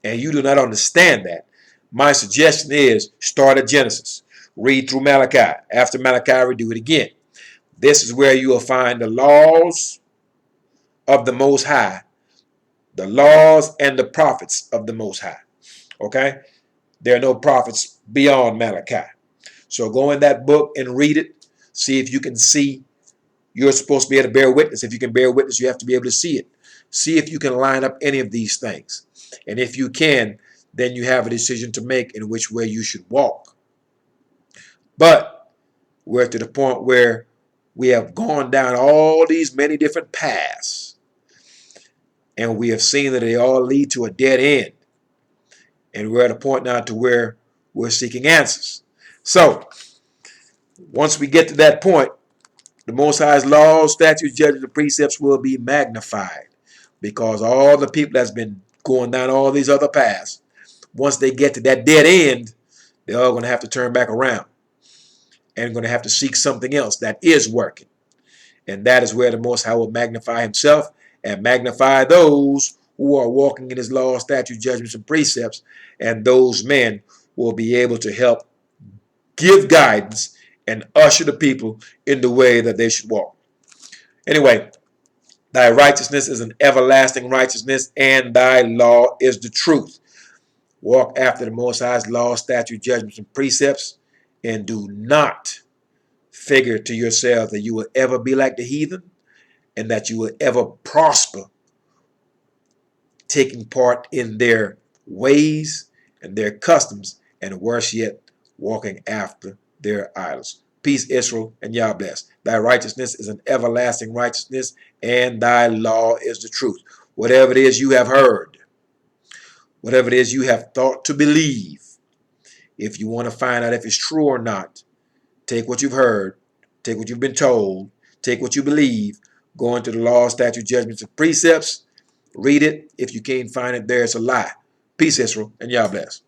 and you do not understand that, my suggestion is start at Genesis. Read through Malachi. After Malachi, redo it again. This is where you will find the laws of the Most High, the laws and the prophets of the Most High. Okay? There are no prophets beyond Malachi. So go in that book and read it. See if you can see. You're supposed to be able to bear witness. If you can bear witness, you have to be able to see it. See if you can line up any of these things. And if you can, then you have a decision to make in which way you should walk. But we're to the point where we have gone down all these many different paths. And we have seen that they all lead to a dead end. And we're at a point now to where we're seeking answers. So, once we get to that point, the Most High's laws, statutes, judgments, and precepts will be magnified, because all the people that's been going down all these other paths once they get to that dead end, they're all going to have to turn back around and going to have to seek something else that is working. And that is where the Most High will magnify himself and magnify those who are walking in his law, statutes, judgments, and precepts. And those men will be able to help give guidance and usher the people in the way that they should walk. Anyway, thy righteousness is an everlasting righteousness, and thy law is the truth. Walk after the Most High's law, statutes, judgments, and precepts, and do not figure to yourself that you will ever be like the heathen and that you will ever prosper taking part in their ways and their customs, and worse yet, walking after their idols. Peace, Israel, and Yah bless. Thy righteousness is an everlasting righteousness, and thy law is the truth. Whatever it is you have heard, whatever it is you have thought to believe, if you want to find out if it's true or not, take what you've heard, take what you've been told, take what you believe, go into the law, statutes, judgments, and precepts, read it. If you can't find it there, it's a lie. Peace, Israel, and Yah bless.